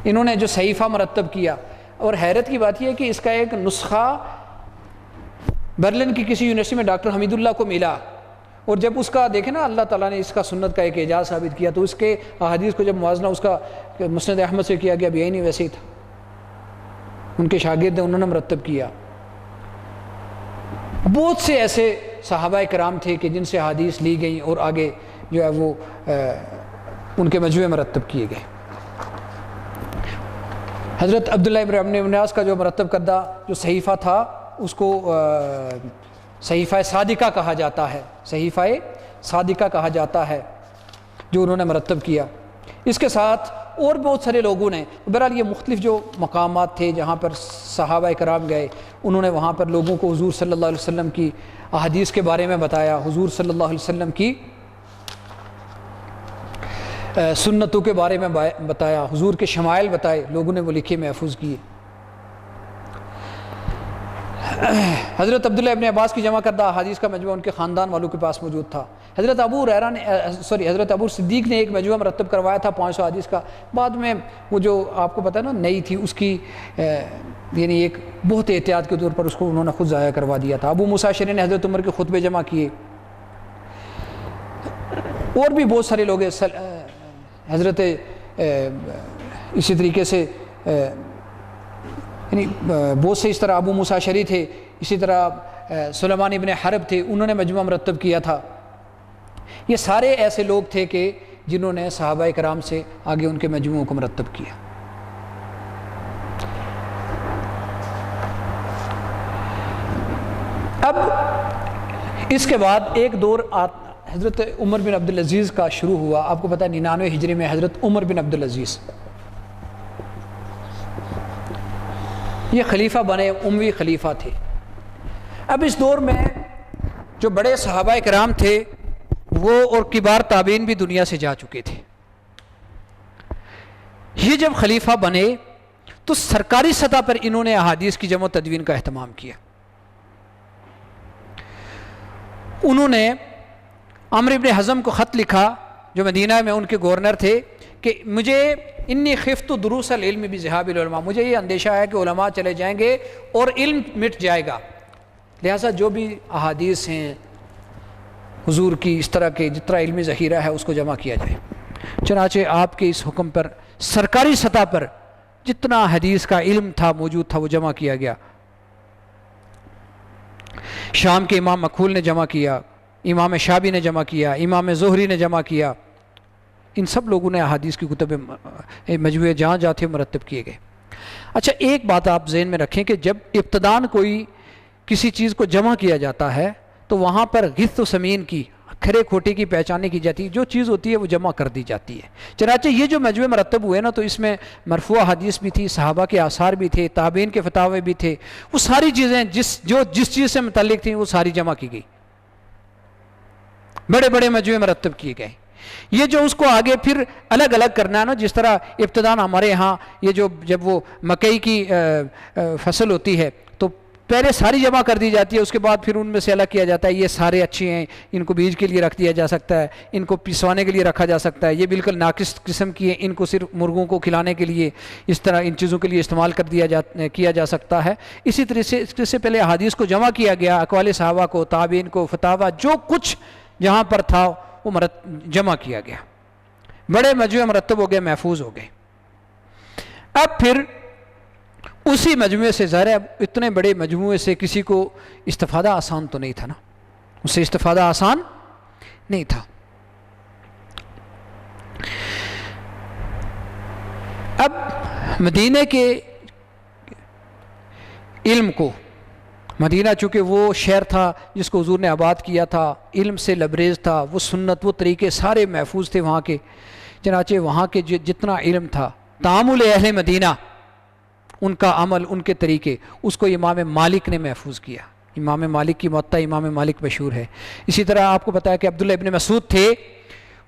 انہوں نے جو صحیفہ مرتب کیا، اور حیرت کی بات یہ ہے کہ اس کا ایک نسخہ برلن کی کسی یونیورسٹی میں ڈاکٹر حمید اللہ کو ملا، اور جب اس کا دیکھیں نا اللہ تعالیٰ نے اس کا سنت کا ایک اعجاز ثابت کیا، تو اس کے احادیث کو جب موازنہ اس کا مسند احمد سے کیا گیا، اب یہی نہیں ویسے ہی تھا، ان کے شاگرد ان نے مرتب کیا۔ بہت سے ایسے صحابہ کرام تھے کہ جن سے احادیث لی گئیں اور آگے جو ہے وہ ان کے مجموعے مرتب کیے گئے۔ حضرت عبداللہ ابن عمرو بن عاص کا جو مرتب کردہ جو صحیفہ تھا، اس کو صحیفہ صادقہ کہا جاتا ہے، صحیفہ صادقہ کہا جاتا ہے، جو انہوں نے مرتب کیا۔ اس کے ساتھ اور بہت سارے لوگوں نے، بہرحال یہ مختلف جو مقامات تھے جہاں پر صحابہ کرام گئے، انہوں نے وہاں پر لوگوں کو حضور صلی اللہ علیہ وسلم کی احادیث کے بارے میں بتایا، حضور صلی اللہ علیہ وسلم کی سنتوں کے بارے میں بتایا، حضور کے شمائل بتائے، لوگوں نے وہ لکھے محفوظ کیے۔ حضرت عبداللہ ابن عباس کی جمع کردہ احادیث کا مجموعہ ان کے خاندان والوں کے پاس موجود تھا۔ حضرت ابو صدیق نے ایک مجموعہ مرتب کروایا تھا 500 احادیث کا، بعد میں وہ جو آپ کو پتہ ہے نا نئی تھی، اس کی یعنی ایک بہت احتیاط کے طور پر اس کو انہوں نے خود ضائع کروا دیا تھا۔ ابو موسیٰ اشعری نے حضرت عمر کے خطبے جمع کیے، اور بھی بہت سارے لوگ حضرت اسی طریقے سے یعنی بہت سے اس طرح ابو موسیٰ اشعری تھے، اسی طرح سلیمان ابن حرب تھے، انہوں نے مجموعہ مرتب کیا تھا۔ یہ سارے ایسے لوگ تھے کہ جنہوں نے صحابہ کرام سے آگے ان کے مجموعوں کو مرتب کیا۔ اب اس کے بعد ایک دور حضرت عمر بن عبدالعزیز کا شروع ہوا۔ آپ کو پتہ ہے 99 ہجری میں حضرت عمر بن عبدالعزیز یہ خلیفہ بنے، اموی خلیفہ تھے۔ اب اس دور میں جو بڑے صحابہ کرام تھے وہ اور کبار تابعین بھی دنیا سے جا چکے تھے۔ یہ جب خلیفہ بنے تو سرکاری سطح پر انہوں نے احادیث کی جمع و تدوین کا اہتمام کیا۔ انہوں نے عمرو بن حزم کو خط لکھا جو مدینہ میں ان کے گورنر تھے کہ مجھے انی خفت دروس العلم بذہاب العلماء، مجھے یہ اندیشہ ہے کہ علماء چلے جائیں گے اور علم مٹ جائے گا، لہٰذا جو بھی احادیث ہیں حضور کی اس طرح کے جتنا علمی ذخیرہ ہے اس کو جمع کیا جائے۔ چنانچہ آپ کے اس حکم پر سرکاری سطح پر جتنا حدیث کا علم تھا موجود تھا وہ جمع کیا گیا۔ شام کے امام مکحول نے جمع کیا، امام شابی نے جمع کیا، امام زہری نے جمع کیا، ان سب لوگوں نے احادیث کی کتب مجموعے جہاں جہاں تھے مرتب کیے گئے۔ اچھا ایک بات آپ ذہن میں رکھیں کہ جب ابتداً کوئی کسی چیز کو جمع کیا جاتا ہے تو وہاں پر غث و سمین کی، کھرے کھوٹے کی پہچانے کی جاتی ہے، جو چیز ہوتی ہے وہ جمع کر دی جاتی ہے۔ چنانچہ یہ جو مجموعے مرتب ہوئے نا، تو اس میں مرفوع حدیث بھی تھی، صحابہ کے آثار بھی تھے، تابعین کے فتاوے بھی تھے، وہ ساری چیزیں جس چیز سے متعلق تھیں وہ ساری جمع کی گئی، بڑے بڑے مجموعے مرتب کیے گئے۔ یہ جو اس کو آگے پھر الگ الگ کرنا ہے نا، جس طرح ابتداً ہمارے ہاں یہ جب وہ مکئی کی فصل ہوتی ہے تو پہلے ساری جمع کر دی جاتی ہے، اس کے بعد پھر ان میں سے الگ کیا جاتا ہے، یہ سارے اچھے ہیں، ان کو بیج کے لیے رکھ دیا جا سکتا ہے، ان کو پسوانے کے لیے رکھا جا سکتا ہے، یہ بالکل ناقص قسم کی ہیں، ان کو صرف مرغوں کو کھلانے کے لیے، اس طرح ان چیزوں کے لیے استعمال کیا جا سکتا ہے۔ اسی طرح سے اس سے پہلے احادیث کو جمع کیا گیا، اقوال صحابہ کو، تابعین کو، فتاویٰ، جو کچھ جہاں پر تھا وہ جمع کیا گیا، بڑے مجموعے مرتب ہو گئے، محفوظ ہو گئے۔ اب پھر اسی مجموعے سے، ظاہر ہے اتنے بڑے مجموعے سے کسی کو استفادہ آسان تو نہیں تھا نا، اس سے استفادہ آسان نہیں تھا۔ اب مدینہ کے علم کو، مدینہ چونکہ وہ شہر تھا جس کو حضور نے آباد کیا تھا، علم سے لبریز تھا، وہ سنت، وہ طریقے سارے محفوظ تھے وہاں کے، چنانچہ وہاں کے جتنا علم تھا، تعامل اہل مدینہ، ان کا عمل، ان کے طریقے، اس کو امام مالک نے محفوظ کیا۔ امام مالک کی موطا امام مالک مشہور ہے۔ اسی طرح آپ کو پتا ہے کہ عبداللہ ابن مسعود تھے،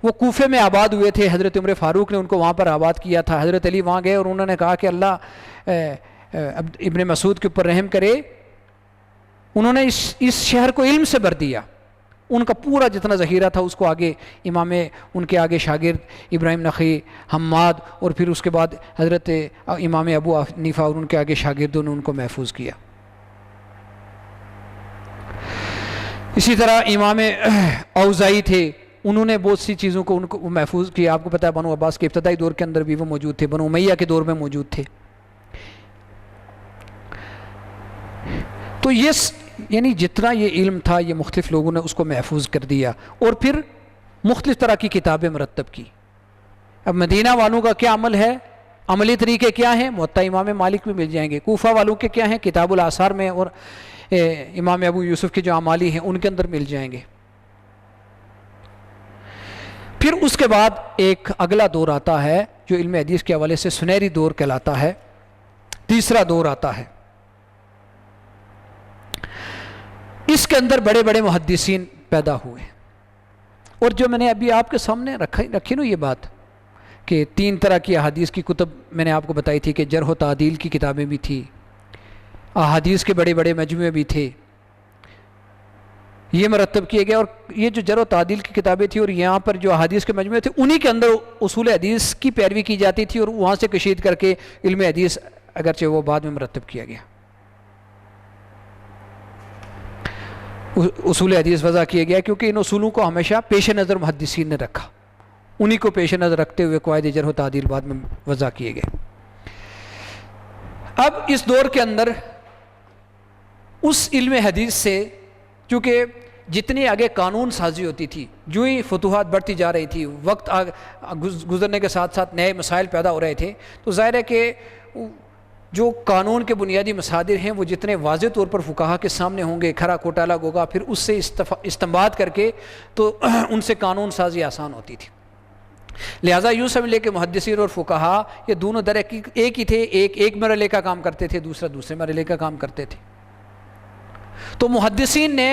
وہ کوفے میں آباد ہوئے تھے، حضرت عمر فاروق نے ان کو وہاں پر آباد کیا تھا، حضرت علی وہاں گئے اور انہوں نے کہا کہ اللہ ابن مسعود کے اوپر رحم کرے، انہوں نے اس شہر کو علم سے بھر دیا، ان کا پورا جتنا ذخیرہ تھا اس کو آگے ان کے آگے شاگرد ابراہیم نخعی، حماد، اور پھر اس کے بعد حضرت امام ابو حنیفہ اور ان کے آگے شاگردوں نے ان کو محفوظ کیا۔ اسی طرح امام اوزاعی تھے، انہوں نے بہت سی چیزوں کو ان کو محفوظ کیا۔ آپ کو پتہ ہے بنو عباس کے ابتدائی دور کے اندر بھی وہ موجود تھے، بنو امیہ کے دور میں موجود تھے۔ تو یعنی جتنا یہ علم تھا یہ مختلف لوگوں نے اس کو محفوظ کر دیا، اور پھر مختلف طرح کی کتابیں مرتب کی۔ اب مدینہ والوں کا کیا عمل ہے، عملی طریقے کیا ہیں، موطا امام مالک میں مل جائیں گے۔ کوفہ والوں کے کیا ہیں، کتاب الاثار میں، اور امام ابو یوسف کے جو اعمالی ہیں ان کے اندر مل جائیں گے۔ پھر اس کے بعد ایک اگلا دور آتا ہے جو علم حدیث کے حوالے سے سنہری دور کہلاتا ہے، تیسرا دور آتا ہے۔ اس کے اندر بڑے بڑے محدثین پیدا ہوئے، اور جو میں نے ابھی آپ کے سامنے رکھی نا یہ بات کہ 3 طرح کی احادیث کی کتب میں نے آپ کو بتائی تھی، کہ جرح و تعدیل کی کتابیں بھی تھی، احادیث کے بڑے بڑے مجموعے بھی تھے، یہ مرتب کیے گئے۔ اور یہ جو جرح و تعدیل کی کتابیں تھیں اور یہاں پر جو احادیث کے مجموعے تھے، انہی کے اندر اصول حدیث کی پیروی کی جاتی تھی، اور وہاں سے کشید کر کے علم حدیث اگرچہ وہ بعد میں مرتب کیا گیا، اصول حدیث وضع کیا گیا، کیونکہ ان اصولوں کو ہمیشہ پیش نظر محدثین نے رکھا، انہی کو پیش نظر رکھتے ہوئے قواعد جرح و تعدیل بعد میں وضع کیے گئے۔ اب اس دور کے اندر اس علم حدیث سے، چونکہ جتنی آگے قانون سازی ہوتی تھی، جو ہی فتوحات بڑھتی جا رہی تھی، وقت گزرنے کے ساتھ ساتھ نئے مسائل پیدا ہو رہے تھے، تو ظاہر ہے کہ جو قانون کے بنیادی مصادر ہیں وہ جتنے واضح طور پر فقہا کے سامنے ہوں گے، کھرا کھوٹا الگ ہوگا، پھر اس سے استنباط کر کے تو ان سے قانون سازی آسان ہوتی تھی۔ لہٰذا یوں سمجھ لے کہ محدثین اور فقہا یہ دونوں در ایک ہی تھے، ایک مرحلے کا کام کرتے تھے، دوسرے مرحلے کا کام کرتے تھے۔ تو محدثین نے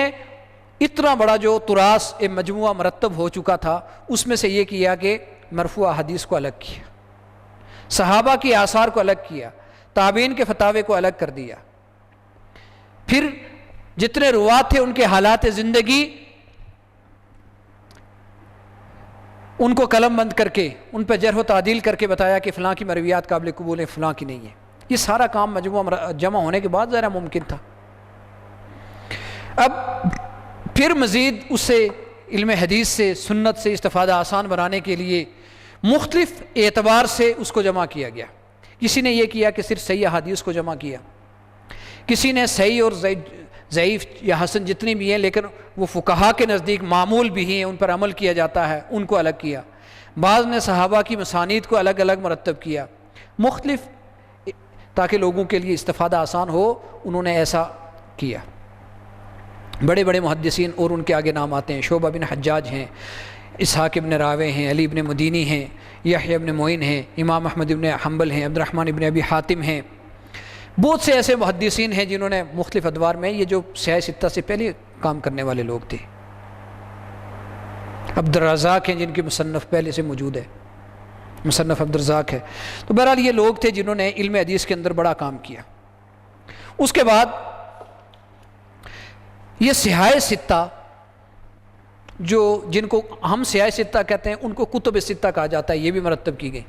اتنا بڑا جو تراث مجموعہ مرتب ہو چکا تھا، اس میں سے یہ کیا کہ مرفوع حدیث کو الگ کیا، صحابہ کی آثار کو الگ کیا، تابعین کے فتاوے کو الگ کر دیا، پھر جتنے روات تھے ان کے حالات زندگی ان کو قلم بند کر کے ان پہ جرح و تعدیل کر کے بتایا کہ فلاں کی مرویات قابل قبول ہیں، فلاں کی نہیں ہے۔ یہ سارا کام مجموعہ جمع ہونے کے بعد ذرا ممکن تھا۔ اب پھر مزید اس سے علم حدیث سے، سنت سے استفادہ آسان بنانے کے لیے مختلف اعتبار سے اس کو جمع کیا گیا۔ کسی نے یہ کیا کہ صرف صحیح احادیث کو جمع کیا، کسی نے صحیح اور ضعیف یا حسن جتنی بھی ہیں لیکن وہ فقہا کے نزدیک معمول بھی ہیں، ان پر عمل کیا جاتا ہے، ان کو الگ کیا۔ بعض نے صحابہ کی مسانید کو الگ الگ مرتب کیا، مختلف، تاکہ لوگوں کے لیے استفادہ آسان ہو، انہوں نے ایسا کیا۔ بڑے بڑے محدثین اور ان کے آگے نام آتے ہیں، شعبہ بن حجاج ہیں، اسحاق ابن راوے ہیں، علی ابن مدینی ہیں، یحییٰ ابن معین ہیں، امام احمد ابن حنبل ہیں، عبد الرحمن ابن ابی حاتم ہیں۔ بہت سے ایسے محدثین ہیں جنہوں نے مختلف ادوار میں، یہ جو سیاہ ستہ سے پہلے کام کرنے والے لوگ تھے۔ عبد الرزاق ہیں جن کی مصنف پہلے سے موجود ہے، مصنف عبد الرزاق ہے۔ تو بہرحال یہ لوگ تھے جنہوں نے علم حدیث کے اندر بڑا کام کیا۔ اس کے بعد یہ سیاہ ستہ، جو جن کو ہم سیاہ ستہ کہتے ہیں، ان کو کتب ستہ کہا جاتا ہے، یہ بھی مرتب کی گئی،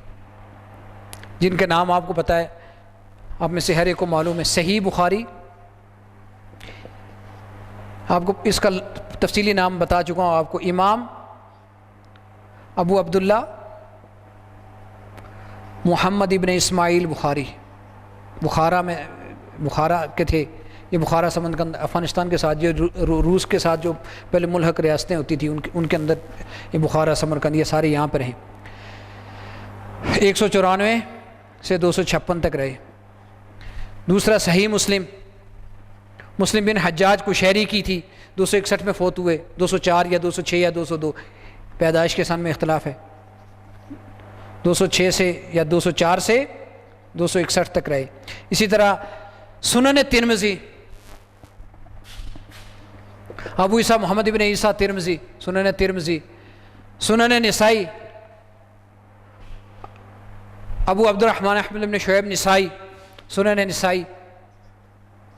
جن کے نام آپ کو پتہ ہے، آپ میں سے ہر ایک کو معلوم ہے۔ صحیح بخاری، آپ کو اس کا تفصیلی نام بتا چکا ہوں آپ کو، امام ابو عبداللہ محمد ابن اسماعیل بخاری، بخارا کے تھے یہ، بخارا سمرقند افغانستان کے ساتھ، جو روس کے ساتھ جو پہلے ملحق ریاستیں ہوتی تھیں ان کے اندر یہ بخارا سمرقند، یہ سارے یہاں پر ہیں۔ 194 سے 256 تک رہے۔ دوسرا صحیح مسلم بن حجاج قشیری کی تھی، 261 میں فوت ہوئے، 204 یا 206 یا 202، پیدائش کے سن میں اختلاف ہے، 206 سے یا 204 سے 261 تک رہے۔ اسی طرح سنن ترمذی، ابو عیسیٰ محمد ابن عیسیٰ ترمذی، سنن ترمذی، سنن نسائی، ابو عبد الرحمن احمد بن شعیب نسائی، سنن نسائی،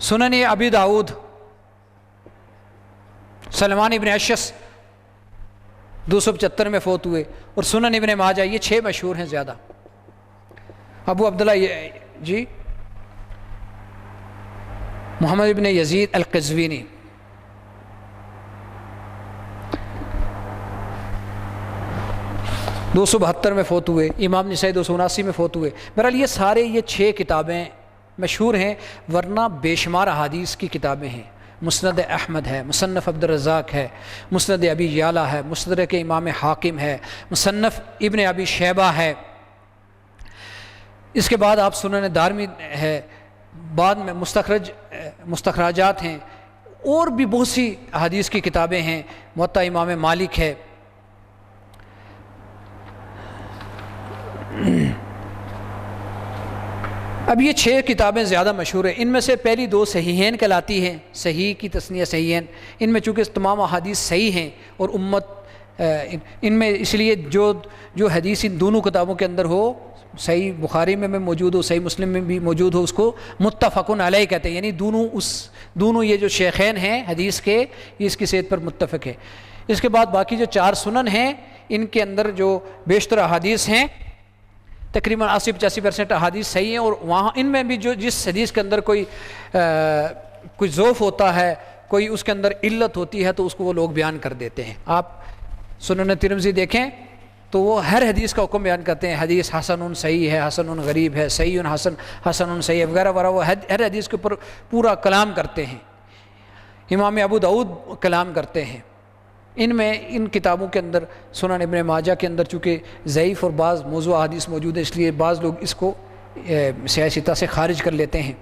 سنن ابی داؤد، سلمان ابن اشعث 275 میں فوت ہوئے، اور سنن ابن ماجہ، یہ 6 مشہور ہیں زیادہ۔ ابو عبداللہ جی محمد ابن یزید القزوینی، دو سو 72 میں فوت ہوئے، امام نسائی 279 میں فوت ہوئے۔ بہرحال یہ سارے یہ 6 کتابیں مشہور ہیں، ورنہ بے شمار احادیث کی کتابیں ہیں۔ مسند احمد ہے، مصنف عبد الرزاق ہے، مسند ابی یعلا ہے، مستدرک امام حاکم ہے، مصنف ابن ابی شیبہ ہے، اس کے بعد آپ سنن دارمی ہے، بعد میں مستخرجات ہیں، اور بھی بہت سی احادیث کی کتابیں ہیں، موطا امام مالک ہے۔ اب یہ 6 کتابیں زیادہ مشہور ہیں، ان میں سے پہلی 2 صحیحین کہلاتی ہیں، صحیح کی تسنیہ صحیحین، ان میں چونکہ تمام احادیث صحیح ہیں، اور امت ان میں اس لیے جو حدیث ان دونوں کتابوں کے اندر ہو، صحیح بخاری میں موجود ہو، صحیح مسلم میں بھی موجود ہو، اس کو متفقن علیہ کہتے ہیں، یعنی دونوں یہ جو شیخین ہیں حدیث کے، یہ اس کی صحت پر متفق ہے۔ اس کے بعد باقی جو 4 سنن ہیں، ان کے اندر جو بیشتر احادیث ہیں، تقریباً 80-85% احادیث صحیح ہیں، اور وہاں ان میں بھی جس حدیث کے اندر کوئی ضعف ہوتا ہے، کوئی اس کے اندر علت ہوتی ہے، تو اس کو وہ لوگ بیان کر دیتے ہیں۔ آپ سنن ترمذی دیکھیں تو وہ ہر حدیث کا حکم بیان کرتے ہیں، حدیث حسن صحیح ہے، حسن غریب ہے، صحیح حسن صحیح ہے وغیرہ وغیرہ، وہ ہر حدیث کے اوپر پورا کلام کرتے ہیں۔ امام ابو داؤد کلام کرتے ہیں۔ ان کتابوں کے اندر، سنن ابن ماجہ کے اندر چونکہ ضعیف اور بعض موضوع احادیث موجود ہے، اس لیے بعض لوگ اس کو سیاہ ستہ سے خارج کر لیتے ہیں۔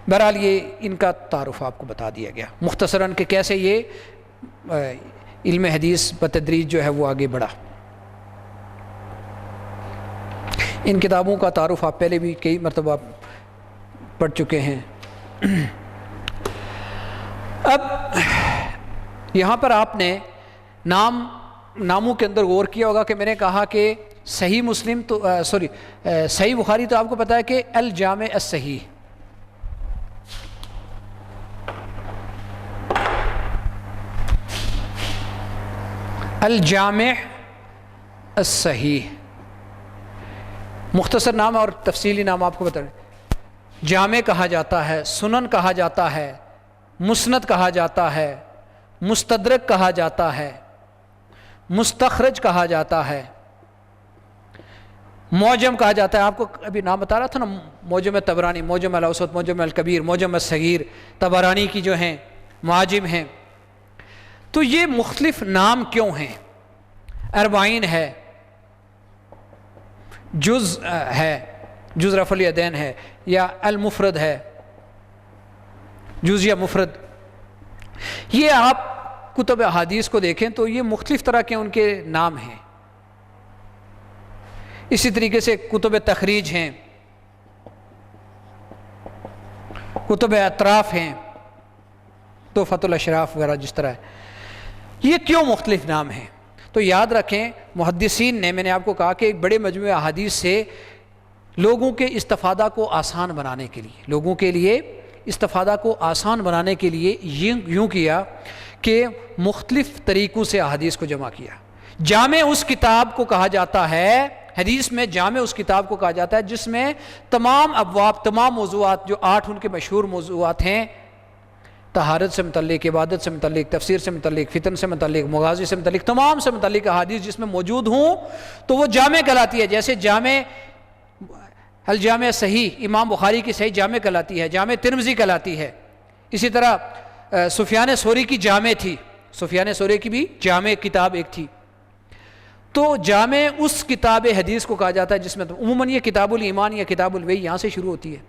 بہرحال یہ ان کا تعارف آپ کو بتا دیا گیا مختصراً کہ کیسے یہ علم حدیث بتدریج جو ہے وہ آگے بڑھا۔ ان کتابوں کا تعارف آپ پہلے بھی کئی مرتبہ پڑھ چکے ہیں۔ اب یہاں پر آپ نے ناموں کے اندر غور کیا ہوگا کہ میں نے کہا کہ صحیح مسلم تو صحیح بخاری تو آپ کو پتہ ہے کہ الجامع الصحیح، الجامع الصحیح مختصر نام اور تفصیلی نام آپ کو بتا دیں۔ جامع کہا جاتا ہے، سنن کہا جاتا ہے، مسند کہا جاتا ہے، مستدرک کہا جاتا ہے، مستخرج کہا جاتا ہے، معجم کہا جاتا ہے۔ آپ کو ابھی نام بتا رہا تھا نا، معجم طبرانی، معجم الاوسط، معجم الکبیر، معجم الصغیر، طبرانی کی جو ہیں معاجم ہیں۔ تو یہ مختلف نام کیوں ہیں؟ 40 ہے، جز ہے، جز رفع الیدین ہے، یا المفرد ہے، جز یا مفرد. یہ آپ کتب احادیث کو دیکھیں تو یہ مختلف طرح کے ان کے نام ہیں. اسی طریقے سے کتب تخریج ہیں، کتب اطراف ہیں، تحفۃ الاشراف وغیرہ جس طرح ہے. یہ کیوں مختلف نام ہیں؟ تو یاد رکھیں محدثین نے، میں نے آپ کو کہا کہ ایک بڑے مجموعے احادیث سے لوگوں کے استفادہ کو آسان بنانے کے لیے، لوگوں کے لیے استفادہ کو آسان بنانے کے لیے یوں کیا کہ مختلف طریقوں سے احادیث کو جمع کیا. جامع اس کتاب کو کہا جاتا ہے، حدیث میں جامع اس کتاب کو کہا جاتا ہے جس میں تمام ابواب، تمام موضوعات، جو 8 ان کے مشہور موضوعات ہیں، طہارت سے متعلق، عبادت سے متعلق، تفسیر سے متعلق، فتن سے متعلق، مغازی سے متعلق، تمام سے متعلق احادیث جس میں موجود ہوں تو وہ جامع کہلاتی ہے. جیسے جامع الجامع صحیح امام بخاری کی صحیح جامع کہلاتی ہے، جامع ترمذی کہلاتی ہے. اسی طرح سفیان ثوری کی جامع تھی، سفیان ثوری کی بھی جامع کتاب ایک تھی. تو جامع اس کتاب حدیث کو کہا جاتا ہے جس میں عموماً یہ کتاب الایمان یا کتاب الوحی یہاں سے شروع ہوتی ہے.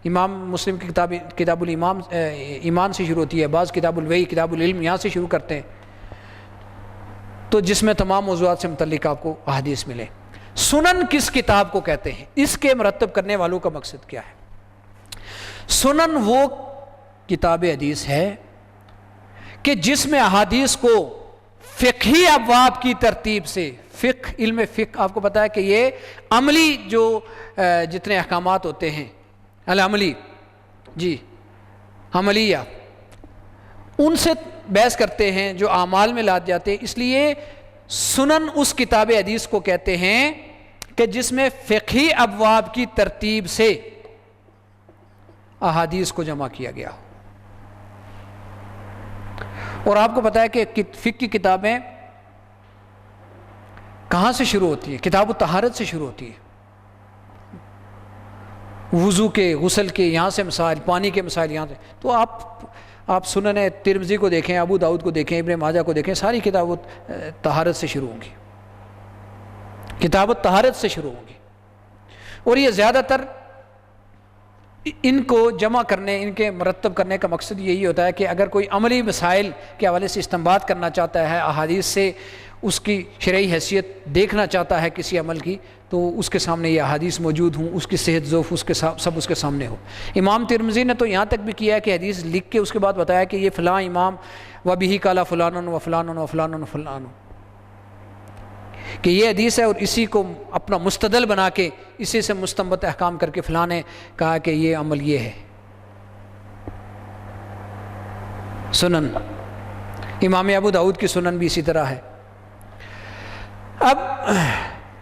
امام مسلم کی کتاب الایمان ایمان سے شروع ہوتی ہے، بعض کتاب الوحی، کتاب العلم یہاں سے شروع کرتے ہیں. تو جس میں تمام موضوعات سے متعلق آپ کو احادیث ملے. سنن کس کتاب کو کہتے ہیں؟ اس کے مرتب کرنے والوں کا مقصد کیا ہے؟ سنن وہ کتاب حدیث ہے کہ جس میں احادیث کو فقہی ابواب کی ترتیب سے، فقہ، علم فقہ آپ کو پتہ ہے کہ یہ عملی جو جتنے احکامات ہوتے ہیں، العملی، جی عملیہ، ان سے بحث کرتے ہیں جو اعمال میں لاد جاتے ہیں. اس لیے سنن اس کتاب حدیث کو کہتے ہیں کہ جس میں فقہی ابواب کی ترتیب سے احادیث کو جمع کیا گیا. اور آپ کو پتہ ہے کہ فقہ کی کتابیں کہاں سے شروع ہوتی ہیں؟ کتاب الطہارت سے شروع ہوتی ہے. وضو کے، غسل کے، یہاں سے مسائل، پانی کے مسائل یہاں سے. تو آپ سنن ترمذی کو دیکھیں، ابو داؤد کو دیکھیں، ابن ماجہ کو دیکھیں، ساری کتاب طہارت سے شروع ہوں گی، کتاب الطہارت سے شروع ہوں گی. اور یہ زیادہ تر ان کو جمع کرنے، ان کے مرتب کرنے کا مقصد یہی ہوتا ہے کہ اگر کوئی عملی مسائل کے حوالے سے استنباط کرنا چاہتا ہے، احادیث سے اس کی شرعی حیثیت دیکھنا چاہتا ہے کسی عمل کی، تو اس کے سامنے یہ احادیث موجود ہوں، اس کی صحت ضعف اس کے سب اس کے سامنے ہو. امام ترمذی نے تو یہاں تک بھی کیا ہے کہ حدیث لکھ کے اس کے بعد بتایا کہ یہ فلاں امام وبہ قال فلان و فلان و فلان و فلان، کہ یہ حدیث ہے اور اسی کو اپنا مستدل بنا کے اسی سے مستنبط احکام کر کے فلاں نے کہا کہ یہ عمل یہ ہے. سنن، امام ابو داؤد کی سنن بھی اسی طرح ہے. اب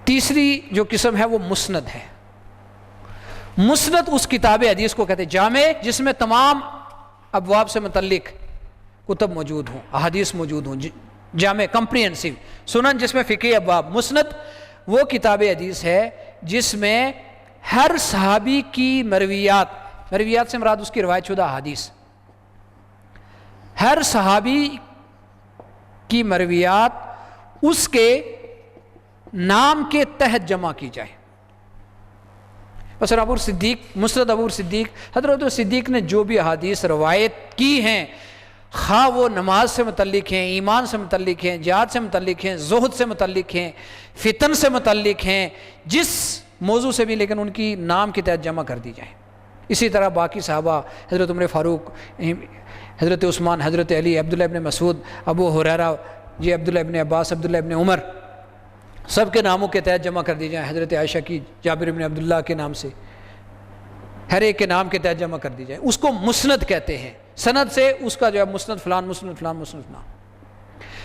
تیسری جو قسم ہے وہ مسند ہے. مسند اس کتاب حدیث کو کہتے ہیں جامع جس میں تمام ابواب سے متعلق کتب موجود ہوں، احادیث موجود ہوں، جامع کمپریہنسو. سنن جس میں فقہی ابواب. مسند وہ کتاب حدیث ہے جس میں ہر صحابی کی مرویات سے مراد اس کی روایت شدہ احادیث، ہر صحابی کی مرویات اس کے نام کے تحت جمع کی جائے. مثلا ابو صدیق، مسند ابو صدیق، حضرت صدیق نے جو بھی احادیث روایت کی ہیں، خواہ وہ نماز سے متعلق ہیں، ایمان سے متعلق ہیں، جہاد سے متعلق ہیں، زہد سے متعلق ہیں، فتن سے متعلق ہیں، جس موضوع سے بھی، لیکن ان کی نام کے تحت جمع کر دی جائیں. اسی طرح باقی صحابہ، حضرت عمر فاروق، حضرت عثمان، حضرت علی، عبداللہ ابن مسعود، ابو ہریرہ، یہ عبداللہ ابن عباس، عبداللہ ابن عمر، سب کے ناموں کے تحت جمع کر دی جائیں. حضرت عائشہ کی، جابر ابن عبداللہ کے نام سے، ہر ایک کے نام کے تحت جمع کر دی جائے. اس کو مسند کہتے ہیں. سند سے اس کا جو ہے مسند فلان، مسند فلان، مسند فلان.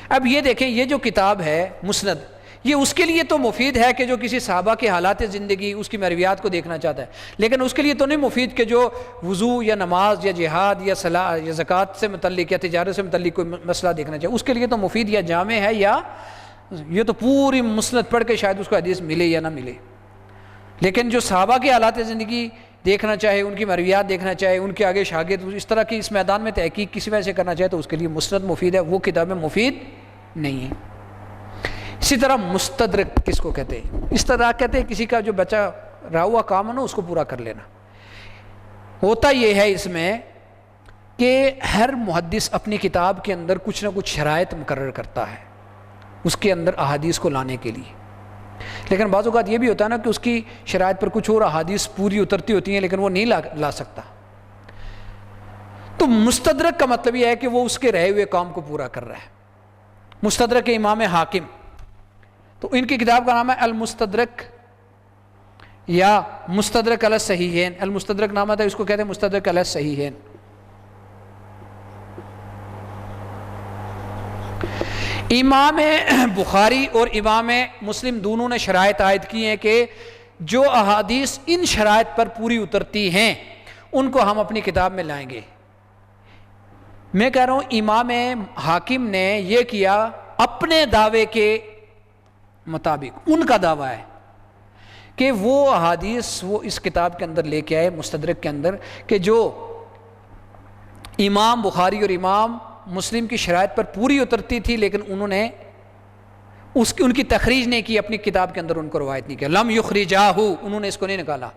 اب یہ دیکھیں، یہ جو کتاب ہے مسند، یہ اس کے لیے تو مفید ہے کہ جو کسی صحابہ کے حالات زندگی، اس کی مرویات کو دیکھنا چاہتا ہے، لیکن اس کے لیے تو نہیں مفید کہ جو وضو یا نماز یا جہاد یا صلاح یا زکوٰۃ سے متعلق یا تجارت سے متعلق کوئی مسئلہ دیکھنا چاہے. اس کے لیے تو مفید یا جامع ہے، یا یہ تو پوری مسند پڑھ کے شاید اس کو حدیث ملے یا نہ ملے. لیکن جو صحابہ کے حالات زندگی دیکھنا چاہے، ان کی مرویات دیکھنا چاہے، ان کے آگے شاگرد اس طرح کی اس میدان میں تحقیق کسی وجہ سے کرنا چاہے، تو اس کے لیے مسند مفید ہے. وہ کتابیں مفید نہیں ہیں. اسی طرح مستدرک کس کو کہتے ہیں؟ استدراک کہتے ہیں کسی کا جو بچا رہا ہوا کام ہے نا اس کو پورا کر لینا. ہوتا یہ ہے اس میں کہ ہر محدث اپنی کتاب کے اندر کچھ نہ کچھ شرائط مقرر کرتا ہے اس کے اندر احادیث کو لانے کے لیے، لیکن بعض اوقات یہ بھی ہوتا ہے نا کہ اس کی شرائط پر کچھ اور احادیث پوری اترتی ہوتی ہیں لیکن وہ نہیں لا سکتا. تو مستدرک کا مطلب یہ ہے کہ وہ اس کے رہے ہوئے کام کو پورا کر رہا ہے. مستدرک امام حاکم، تو ان کی کتاب کا نام ہے المستدرک یا مستدرک علی الصحیحین. المستدرک نام ہے اس کو کہتے ہیں مستدرک علی الصحیحین. امام بخاری اور امام مسلم دونوں نے شرائط عائد کی ہیں کہ جو احادیث ان شرائط پر پوری اترتی ہیں ان کو ہم اپنی کتاب میں لائیں گے. میں کہہ رہا ہوں امام حاکم نے یہ کیا اپنے دعوے کے مطابق. ان کا دعویٰ ہے کہ وہ احادیث وہ اس کتاب کے اندر لے کے آئے مستدرک کے اندر کہ جو امام بخاری اور امام مسلم کی شرائط پر پوری اترتی تھی لیکن انہوں نے ان کی تخریج نہیں کی، اپنی کتاب کے اندر ان کو روایت نہیں کیا. لم یخرجاہ، انہوں نے اس کو نہیں نکالا.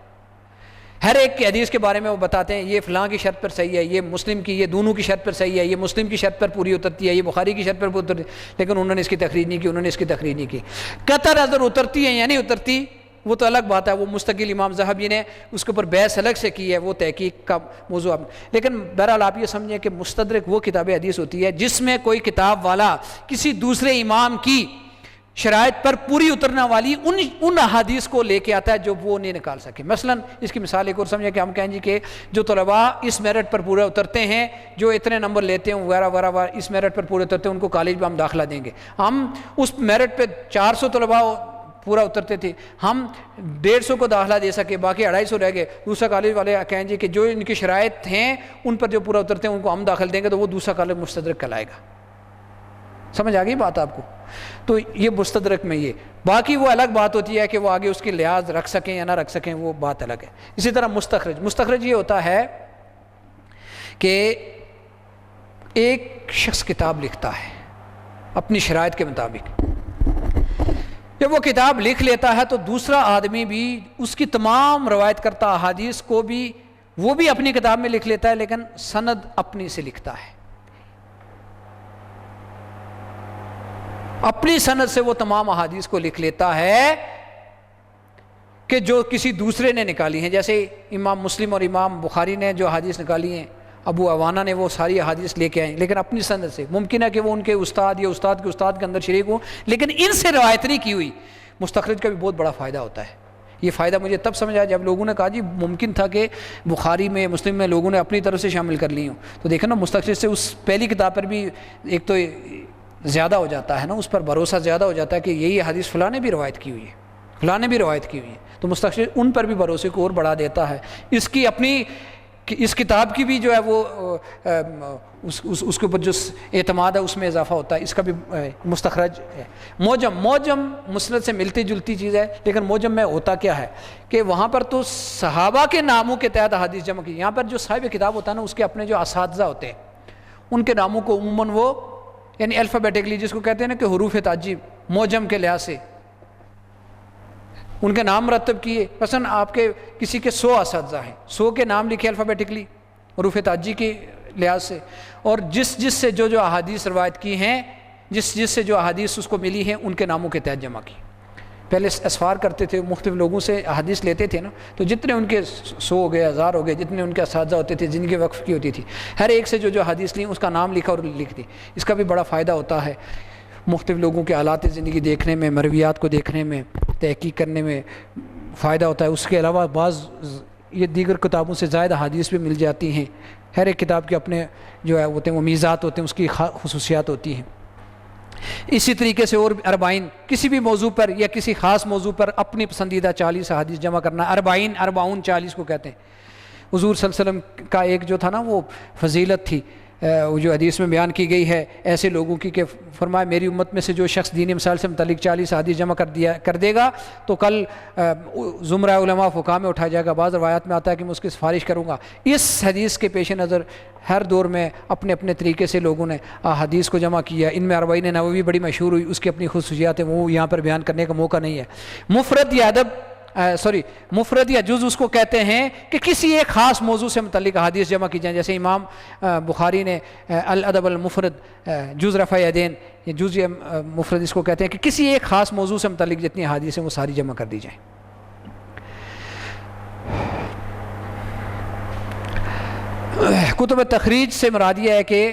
ہر ایک کی حدیث کے بارے میں وہ بتاتے ہیں یہ فلاں کی شرط پر صحیح ہے، یہ مسلم کی، یہ دونوں کی شرط پر صحیح ہے، یہ مسلم کی شرط پر پوری اترتی ہے، یہ بخاری کی شرط پر پوری اترتی ہے، لیکن انہوں نے اس کی تخریج نہیں کی، انہوں نے اس کی تخریج نہیں کی. قطع نظر اترتی ہے یا نہیں اترتی وہ تو الگ بات ہے، وہ مستقل امام ذہبی نے اس کے اوپر بحث الگ سے کی ہے، وہ تحقیق کا موضوع. لیکن بہرحال آپ یہ سمجھیں کہ مستدرک وہ کتاب حدیث ہوتی ہے جس میں کوئی کتاب والا کسی دوسرے امام کی شرائط پر پوری اترنا والی ان احادیث کو لے کے آتا ہے جو وہ نہیں نکال سکے. مثلا اس کی مثال ایک اور سمجھیں کہ ہم کہیں جی کہ جو طلباء اس میرٹ پر پورے اترتے ہیں، جو اتنے نمبر لیتے ہیں وغیرہ وغیرہ اس میرٹ پر پورے اترتے ہیں، ان کو کالج میں ہم داخلہ دیں گے. ہم اس میرٹ پہ 400 طلباء پورا اترتے تھے، ہم 150 کو داخلہ دے سکے، باقی 250 رہ گئے. دوسرا کالج والے کہیں جی کہ جو ان کی شرائط ہیں ان پر جو پورا اترتے ہیں ان کو ہم داخل دیں گے تو وہ دوسرا کالج مستدرک کہلائے گا. سمجھ آ گئی بات آپ کو؟ تو یہ مستدرک میں یہ باقی وہ الگ بات ہوتی ہے کہ وہ آگے اس کی لحاظ رکھ سکیں یا نہ رکھ سکیں، وہ بات الگ ہے. اسی طرح مستخرج یہ ہوتا ہے کہ ایک شخص کتاب لکھتا ہے اپنی شرائط کے مطابق. جب وہ کتاب لکھ لیتا ہے تو دوسرا آدمی بھی اس کی تمام روایت کرتا احادیث کو بھی وہ بھی اپنی کتاب میں لکھ لیتا ہے، لیکن سند اپنی سے لکھتا ہے. اپنی سند سے وہ تمام احادیث کو لکھ لیتا ہے کہ جو کسی دوسرے نے نکالی ہیں. جیسے امام مسلم اور امام بخاری نے جو احادیث نکالی ہیں، ابو عوانہ نے وہ ساری احادیث لے کے آئے لیکن اپنی سند سے. ممکن ہے کہ وہ ان کے استاد یا استاد کے استاد کے اندر شریک ہوں لیکن ان سے روایت نہیں کی ہوئی. مستخرج کا بھی بہت بڑا فائدہ ہوتا ہے. یہ فائدہ مجھے تب سمجھ آیا جب لوگوں نے کہا جی ممکن تھا کہ بخاری میں مسلم میں لوگوں نے اپنی طرف سے شامل کر لی ہوں. تو دیکھیں نا مستخرج سے اس پہلی کتاب پر بھی ایک تو زیادہ ہو جاتا ہے نا، اس پر بھروسہ زیادہ ہو جاتا ہے کہ یہی حدیث فلاں نے بھی روایت کی ہوئی ہے، فلاں نے بھی روایت کی ہوئی ہے. تو مستخرج ان پر بھی بھروسے کو اور بڑھا دیتا ہے. اس کی اپنی اس کتاب کی بھی جو ہے وہ اس کے اوپر جو اعتماد ہے اس میں اضافہ ہوتا ہے. اس کا بھی مستخرج ہے. موجم مسند سے ملتی جلتی چیز ہے، لیکن موجم میں ہوتا کیا ہے کہ وہاں پر تو صحابہ کے ناموں کے تحت حدیث جمع کی. یہاں پر جو صاحب کتاب ہوتا ہے نا اس کے اپنے جو اساتذہ ہوتے ہیں ان کے ناموں کو عموماً وہ یعنی الفابیٹکلی جس کو کہتے ہیں نا کہ حروف تعجیب موجم کے لحاظ سے ان کے نام مرتب کیے. مثلا آپ کے کسی کے 100 اساتذہ ہیں، 100 کے نام لکھے الفابیٹکلی حروف تعجیب کے لحاظ سے، اور جس سے جو احادیث روایت کی ہیں، جس سے جو احادیث اس کو ملی ہیں ان کے ناموں کے تحت جمع کی. پہلے اسفار کرتے تھے، مختلف لوگوں سے احادیث لیتے تھے نا، تو جتنے ان کے 100 ہو گئے، 1000 ہو گئے، جتنے ان کے اساتذہ ہوتے تھے جن کے وقف کی ہوتی تھی، ہر ایک سے جو حدیث لی اس کا نام لکھا اور لکھ دی. اس کا بھی بڑا فائدہ ہوتا ہے مختلف لوگوں کے حالات زندگی دیکھنے میں، مرویات کو دیکھنے میں، تحقیق کرنے میں فائدہ ہوتا ہے. اس کے علاوہ بعض یہ دیگر کتابوں سے زائد احادیث بھی مل جاتی ہیں. ہر ایک کتاب کے اپنے جو ہے ہوتے ہیں وہ میزات ہوتے ہیں، اس کی خصوصیات ہوتی ہیں. اسی طریقے سے اور اربعین کسی بھی موضوع پر یا کسی خاص موضوع پر اپنی پسندیدہ 40 احادیث جمع کرنا. اربعون 40 کو کہتے ہیں. حضور صلی اللہ علیہ وسلم کا ایک جو تھا نا وہ فضیلت تھی جو حدیث میں بیان کی گئی ہے ایسے لوگوں کی کہ فرمایا میری امت میں سے جو شخص دینی مسائل سے متعلق 40 حدیث جمع کر دے گا تو کل زمرہ علماء فقہاء میں اٹھایا جائے گا۔ بعض روایات میں آتا ہے کہ میں اس کی سفارش کروں گا۔ اس حدیث کے پیش نظر ہر دور میں اپنے اپنے طریقے سے لوگوں نے احادیث کو جمع کیا۔ ان میں 40 نووی بڑی مشہور ہوئی، اس کی اپنی خصوصیات ہیں، وہ یہاں پر بیان کرنے کا موقع نہیں ہے۔ مفرد یا جز اس کو کہتے ہیں کہ کسی ایک خاص موضوع سے متعلق احادیث جمع کی جائیں، جیسے امام بخاری نے الادب المفرد جز رفع یدین، یہ جز یا مفرد اس کو کہتے ہیں کہ کسی ایک خاص موضوع سے متعلق جتنی احادیث ہیں وہ ساری جمع کر دی جائیں۔ کتب تخریج سے مراد یہ ہے کہ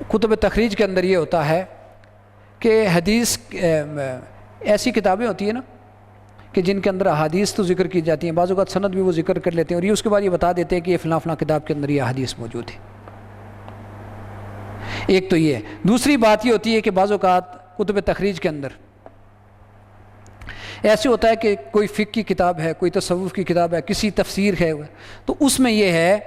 کتب تخریج کے اندر یہ ہوتا ہے کہ حدیث ایسی کتابیں ہوتی ہیں نا کہ جن کے اندر احادیث تو ذکر کی جاتی ہیں، بعض اوقات سند بھی وہ ذکر کر لیتے ہیں اور یہ اس کے بعد یہ بتا دیتے ہیں کہ یہ فلاں فلاں کتاب کے اندر یہ احادیث موجود ہے۔ ایک تو یہ ہے۔ دوسری بات یہ ہوتی ہے کہ بعض اوقات کتب تخریج کے اندر ایسے ہوتا ہے کہ کوئی فقہ کی کتاب ہے، کوئی تصوف کی کتاب ہے، کسی تفسیر ہے، تو اس میں یہ ہے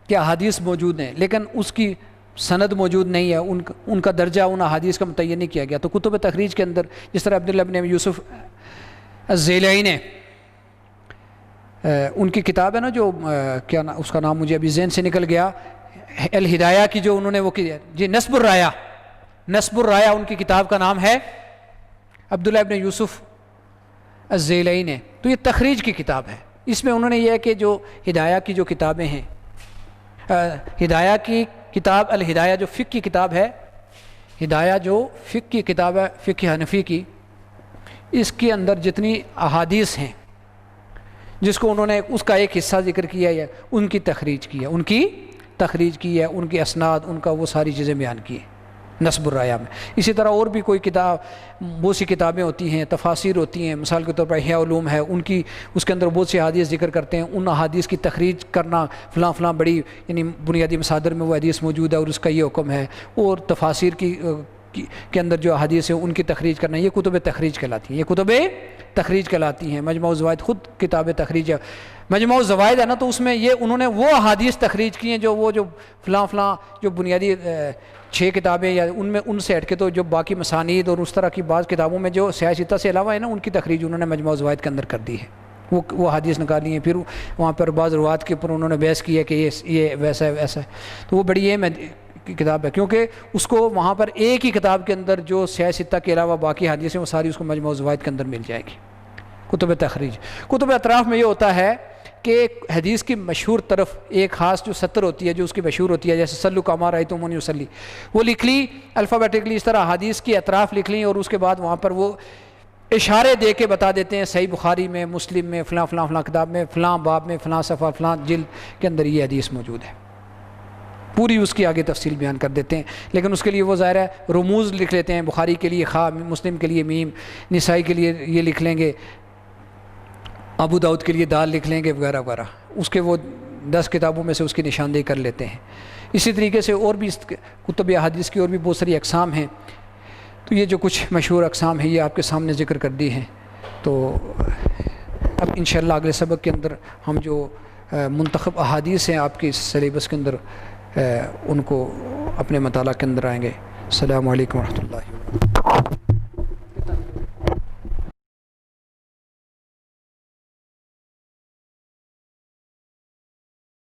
کہ احادیث موجود ہیں لیکن اس کی سند موجود نہیں ہے، ان کا درجہ ان احادیث کا متعین نہیں کیا گیا۔ تو کتب تخریج کے اندر جس طرح عبداللہ بن یوسف الزیلعی نے ان کی کتاب ہے نا جو کیا اس کا نام مجھے ابھی ذہن سے نکل گیا، الہدایہ کی جو انہوں نے وہ کی جی نصب الرایہ ان کی کتاب کا نام ہے، عبداللہ بن یوسف الزیلعی نے، تو یہ تخریج کی کتاب ہے۔ اس میں انہوں نے یہ ہے کہ جو ہدایہ کی جو کتابیں ہیں، ہدایہ کی کتاب الہدایہ جو فقہ کی کتاب ہے، ہدایہ جو فقہ کی کتاب ہے فقہ حنفی کی، اس کے اندر جتنی احادیث ہیں جس کو انہوں نے اس کا ایک حصہ ذکر کیا ہے، ان کی تخریج کی ہے، ان کی اسناد، ان کا وہ ساری چیزیں بیان کی ہیں نصب الرایہ میں۔ اسی طرح اور بھی کوئی کتاب بہت سی کتابیں ہوتی ہیں، تفاسیر ہوتی ہیں، مثال کے طور پر احیاء علوم ہے، اس کے اندر بہت سی احادیث ذکر کرتے ہیں، ان احادیث کی تخریج کرنا فلاں فلاں بڑی یعنی بنیادی مصادر میں وہ حدیث موجود ہے اور اس کا یہ حکم ہے، اور تفاسیر کے اندر جو احادیث ہیں ان کی تخریج کرنا، یہ کتب تخریج کہلاتی ہیں، یہ کتب تخریج کہلاتی ہیں۔ مجموع الزوائد خود کتاب تخریج ہے، مجموع الزوائد ہے نا، تو اس میں یہ انہوں نے وہ احادیث تخریج کی ہیں جو فلاں جو بنیادی 6 کتابیں یا ان سے ہٹ کے تو جو باقی مسانید اور اس طرح کی بعض کتابوں میں جو سیاہ ستہ سے علاوہ ہے نا، ان کی تخریج انہوں نے مجموع الزوائد کے اندر کر دی ہے، وہ حدیث نکالی ہیں۔ پھر وہاں پر بعض روایات کے اوپر انہوں نے بحث کی ہے کہ یہ ویسا ہے، تو وہ بڑی اہم کتاب ہے، کیونکہ اس کو وہاں پر ایک ہی کتاب کے اندر جو سیاہ ستہ کے علاوہ باقی حدیث ہیں وہ ساری اس کو مجموع الزوائد کے اندر مل جائے گی۔ کتب تخریج، کتب اطراف میں یہ ہوتا ہے کہ ایک حدیث کی مشہور طرف ایک خاص جو سطر ہوتی ہے جو اس کی مشہور ہوتی ہے، جیسے صلو کما رأیتمونی اصلی، وہ لکھ لی الفابیٹکلی، اس طرح حدیث کی اطراف لکھ لیں اور اس کے بعد وہاں پر وہ اشارے دے کے بتا دیتے ہیں صحیح بخاری میں، مسلم میں، فلاں فلاں فلاں کتاب میں، فلاں باب میں، فلاں صفحہ، فلاں جلد کے اندر یہ حدیث موجود ہے، پوری اس کی آگے تفصیل بیان کر دیتے ہیں۔ لیکن اس کے لیے وہ ظاہر ہے رموز لکھ لیتے ہیں، بخاری کے لیے خا، مسلم کے لیے میم، نسائی کے لیے یہ لکھ لیں گے، ابو داؤد کے لیے دال لکھ لیں گے وغیرہ وغیرہ، اس کے وہ 10 کتابوں میں سے اس کی نشاندہی کر لیتے ہیں۔ اسی طریقے سے اور بھی کتب احادیث کی اور بھی بہت ساری اقسام ہیں، تو یہ جو کچھ مشہور اقسام ہیں یہ آپ کے سامنے ذکر کر دی ہیں۔ تو اب انشاءاللہ اگلے سبق کے اندر ہم جو منتخب احادیث ہیں آپ کے سلیبس کے اندر ان کو اپنے مطالعہ کے اندر آئیں گے۔ السلام علیکم ورحمۃ اللہ وبرکاتہ۔